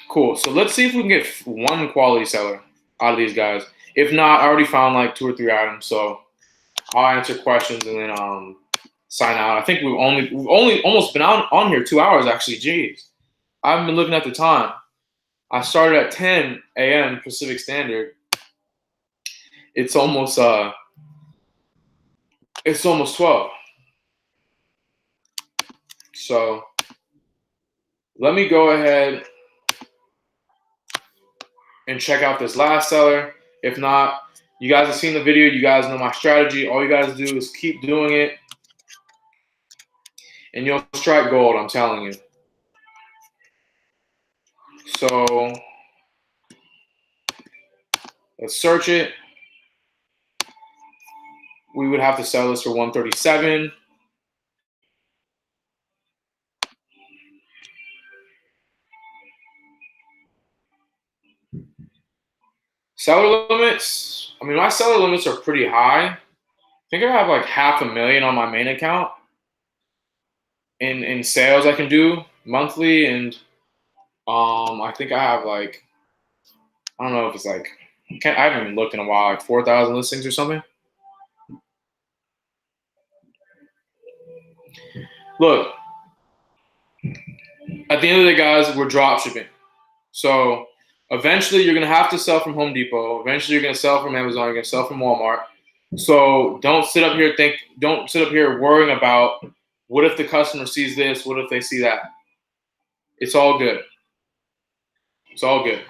Cool. So let's see if we can get one quality seller out of these guys. If not, I already found like 2 or 3 items. So I'll answer questions and then sign out. I think we've only almost been on here 2 hours actually. Jeez, I haven't been looking at the time. I started at 10 a.m. Pacific Standard. It's almost 12. So let me go ahead and check out this last seller. If not, you guys have seen the video. You guys know my strategy. All you guys do is keep doing it, and you'll strike gold. I'm telling you. So let's search it. We would have to sell this for 137. Seller limits. I mean, my seller limits are pretty high. I think I have like $500,000 on my main account in sales I can do monthly, and I think I have like, I don't know if it's like, I haven't even looked in a while, like 4,000 listings or something. Look, at the end of the day, guys, we're drop shipping. So eventually you're gonna have to sell from Home Depot. Eventually you're gonna sell from Amazon. You're gonna sell from Walmart. So don't sit up here worrying about what if the customer sees this, what if they see that. It's all good. It's all good.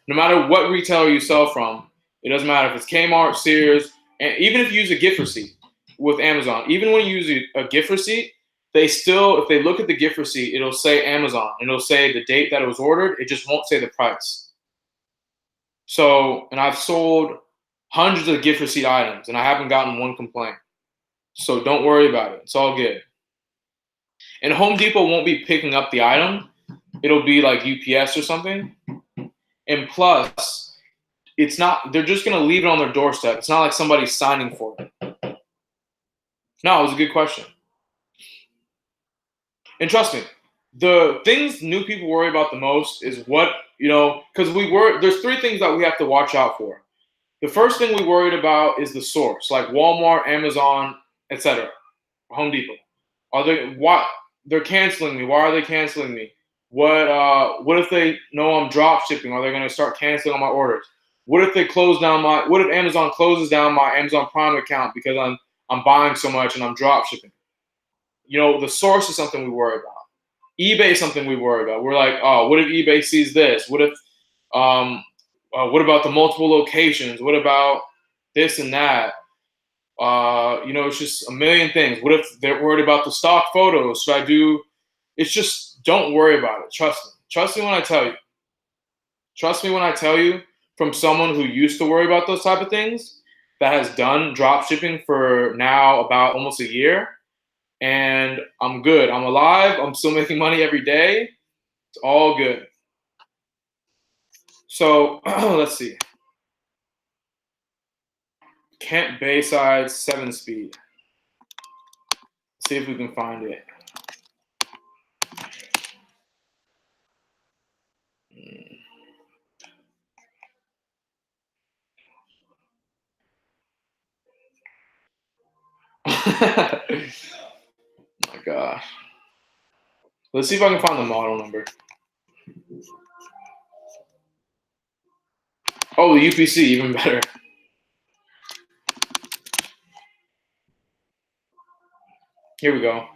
No matter what retailer you sell from, it doesn't matter if it's Kmart, Sears, and even if you use a gift receipt with Amazon, even when you use a gift receipt, they still, if they look at the gift receipt, it'll say Amazon and it'll say the date that it was ordered. It just won't say the price. So, and I've sold hundreds of gift receipt items and I haven't gotten one complaint. So don't worry about it. It's all good. And Home Depot won't be picking up the item. It'll be like UPS or something. And plus, it's not, they're just going to leave it on their doorstep. It's not like somebody's signing for it. No, it was a good question. And trust me, the things new people worry about the most is what, because there's 3 things that we have to watch out for. The first thing we worried about is the source, like Walmart, Amazon, etc. Home Depot. They're canceling me. Why are they canceling me? What if they know I'm drop shipping? Are they going to start canceling all my orders? What if Amazon closes down my Amazon Prime account because I'm buying so much and I'm drop shipping? The source is something we worry about. eBay is something we worry about. We're like, oh, what if eBay sees this? What about the multiple locations? What about this and that? It's just a million things. What if they're worried about the stock photos? Should I do? It's just, don't worry about it. Trust me. Trust me when I tell you. Trust me when I tell you, from someone who used to worry about those type of things, that has done drop shipping for now about almost a year. And I'm good. I'm alive. I'm still making money every day. It's all good. So let's see. Kent Bayside 7-speed. See if we can find it. My gosh. Let's see if I can find the model number. Oh, the UPC, even better. Here we go.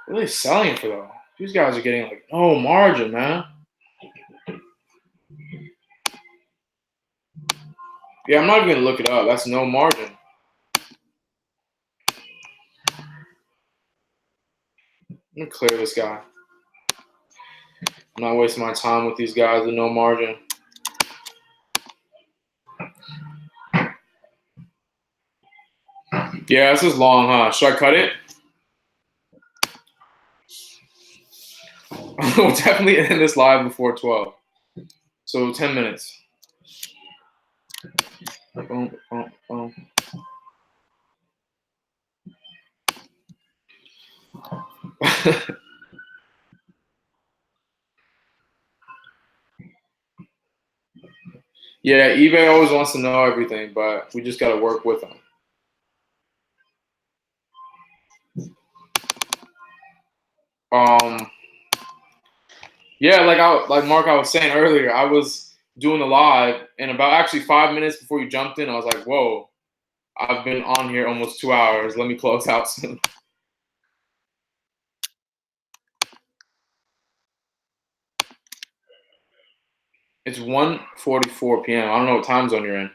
What are they selling it for, though? These guys are getting like no margin, man. Yeah, I'm not even gonna look it up. That's no margin. I'm gonna clear this guy. I'm not wasting my time with these guys with no margin. Yeah, this is long, huh? Should I cut it? We'll definitely end this live before 12. So 10 minutes. Boom, boom, boom. Yeah, eBay always wants to know everything, but we just got to work with them. Yeah, like Mark, I was saying earlier, I was doing the live, and about actually 5 minutes before you jumped in, I was like, whoa, I've been on here almost 2 hours. Let me close out soon. It's 1:44 p.m. I don't know what time zone you're in.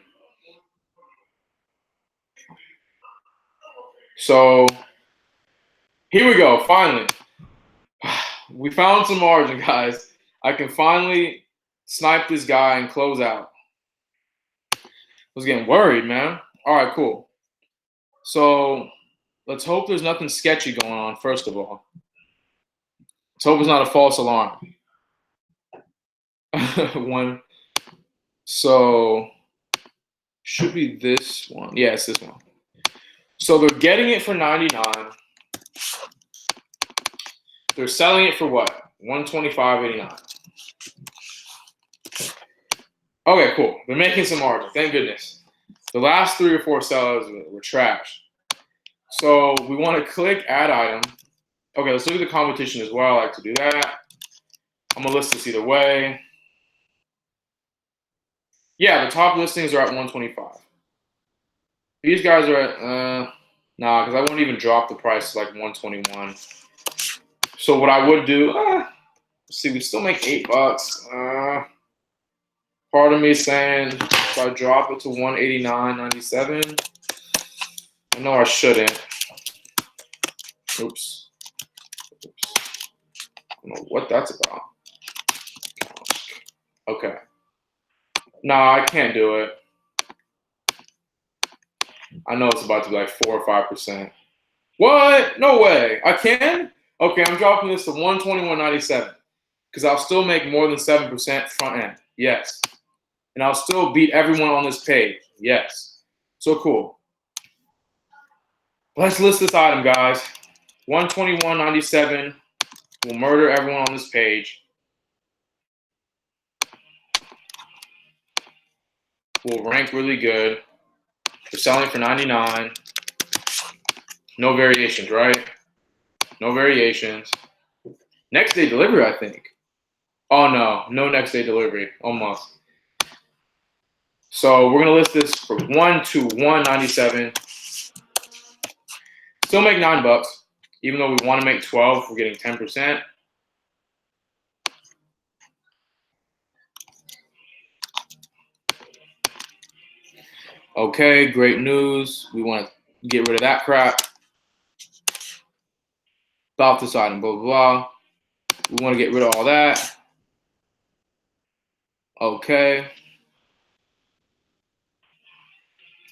So here we go. Finally, we found some margin, guys. I can finally snipe this guy and close out. I was getting worried, man. All right, cool. So let's hope there's nothing sketchy going on, first of all. Let's hope it's not a false alarm. One. So should be this one. Yeah, it's this one. So they're getting it for 99. They're selling it for what? 125.89. Okay, cool. They're making some margin. Thank goodness. The last 3 or 4 sellers were trash. So we want to click add item. Okay, let's look at the competition as well. I like to do that. I'm gonna list this either way. Yeah, the top listings are at 125. These guys are at nah, because I won't even drop the price to like 121. So what I would do, let's see, we still make $8. Part of me is saying if I drop it to 189.97, I know I shouldn't. Oops. I don't know what that's about. Okay. Nah, I can't do it. I know it's about to be like 4 or 5%. What? No way. I can? Okay, I'm dropping this to 121.97 because I'll still make more than 7% front end. Yes. And I'll still beat everyone on this page. Yes. So cool. Let's list this item, guys. 121.97 will murder everyone on this page. Will rank really good. We're selling for 99. No variations, right? No variations. Next day delivery, I think. Oh no, no next day delivery. Almost. So we're gonna list this for 121.97. Still make $9, even though we want to make 12. We're getting 10%. Okay, great news. We want to get rid of that crap. About this item, blah blah blah. We want to get rid of all that. Okay.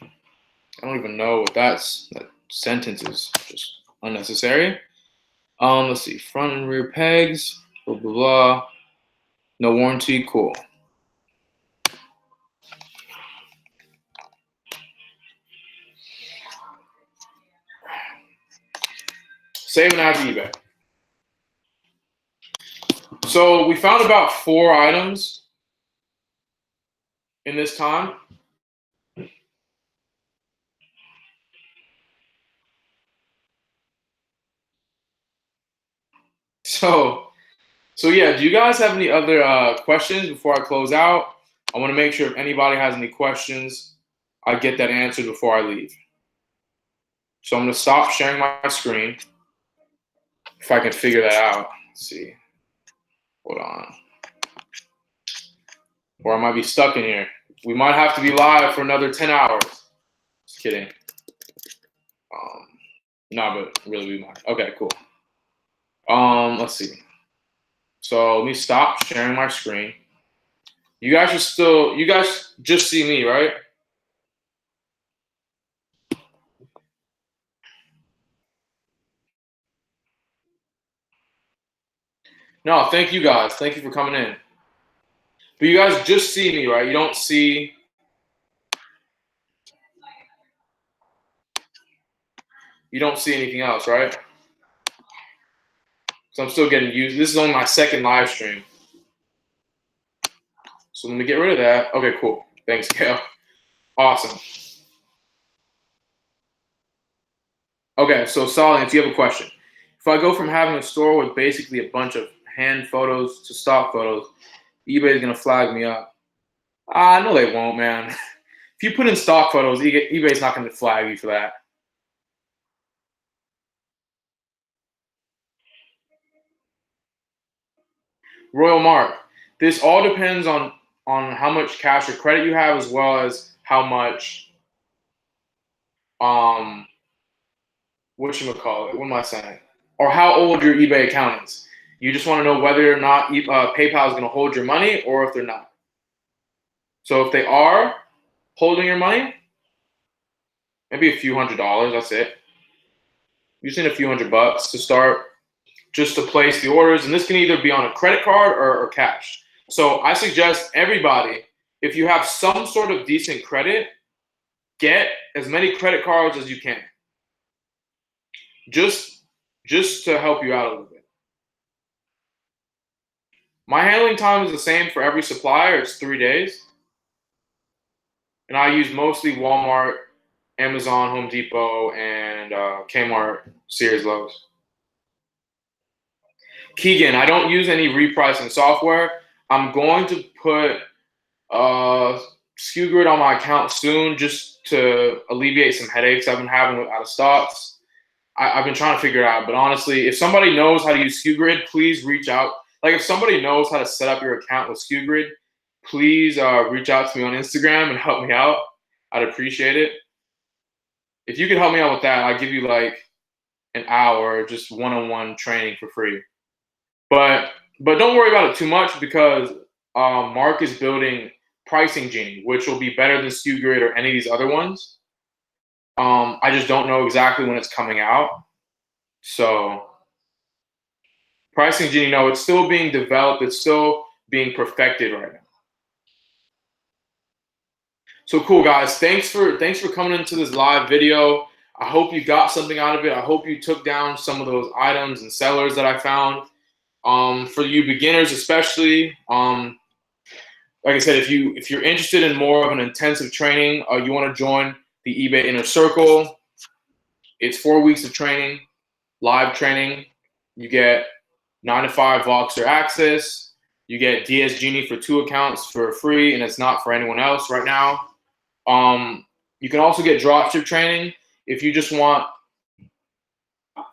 I don't even know what that sentence is. Just unnecessary. Let's see. Front and rear pegs. Blah blah blah. No warranty. Cool. Save and add to eBay. So we found about 4 items in this time. So yeah, do you guys have any other questions before I close out? I want to make sure if anybody has any questions, I get that answered before I leave. So I'm going to stop sharing my screen. If I can figure that out. Let's see. Hold on. Or I might be stuck in here. We might have to be live for another 10 hours. Just kidding. No, but really we might. Okay, cool. Let's see. So let me stop sharing my screen. You guys just see me, right? No, thank you guys. Thank you for coming in. But you guys just see me, right? You don't see. You don't see anything else, right? So I'm still getting used. This is only my second live stream. So let me get rid of that. Okay, cool. Thanks, Gail. Awesome. Okay, so Solid, you have a question. If I go from having a store with basically a bunch of hand photos to stock photos, eBay is gonna flag me up. No, they won't, man. If you put in stock photos, eBay's not gonna flag you for that. Royal Mark. This all depends on how much cash or credit you have, as well as how much um whatchamacallit, what am I saying? Or how old your eBay account is. You just want to know whether or not PayPal is going to hold your money or if they're not. So if they are holding your money, maybe a few $100s, that's it. You just need a few $100 to start, just to place the orders. And this can either be on a credit card or cash. So I suggest everybody, if you have some sort of decent credit, get as many credit cards as you can. Just to help you out a little bit. My handling time is the same for every supplier. It's 3 days. And I use mostly Walmart, Amazon, Home Depot, and Kmart Sears Lowe's. Keegan, I don't use any repricing software. I'm going to put SKU Grid on my account soon, just to alleviate some headaches I've been having with out of stocks. I've been trying to figure it out, but honestly, if somebody knows how to use SKU Grid, please reach out. Like, if somebody knows how to set up your account with SKU Grid, please reach out to me on Instagram and help me out. I'd appreciate it. If you could help me out with that, I'd give you like an hour just one-on-one training for free. But don't worry about it too much, because Mark is building DsGenie, which will be better than SKU Grid or any of these other ones. I just don't know exactly when it's coming out. So DsGenie, no, it's still being developed. It's still being perfected right now. So cool, guys. Thanks for coming into this live video. I hope you got something out of it. I hope you took down some of those items and sellers that I found. For you beginners especially, like I said, if you're interested in more of an intensive training, you want to join the eBay Inner Circle. It's 4 weeks of training, live training. You get 9 to 5 Voxer access. You get DsGenie for 2 accounts for free, and it's not for anyone else right now. You can also get dropship training if you just want,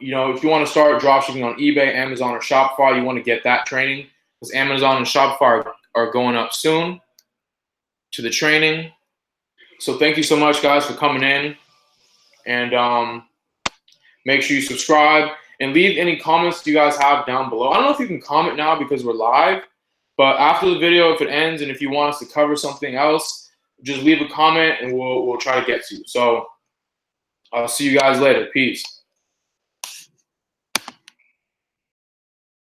if you want to start dropshipping on eBay, Amazon, or Shopify. You want to get that training, because Amazon and Shopify are going up soon to the training. So thank you so much, guys, for coming in, and make sure you subscribe and leave any comments you guys have down below. I don't know if you can comment now because we're live, but after the video, if it ends and if you want us to cover something else, just leave a comment and we'll try to get to you. So I'll see you guys later. Peace.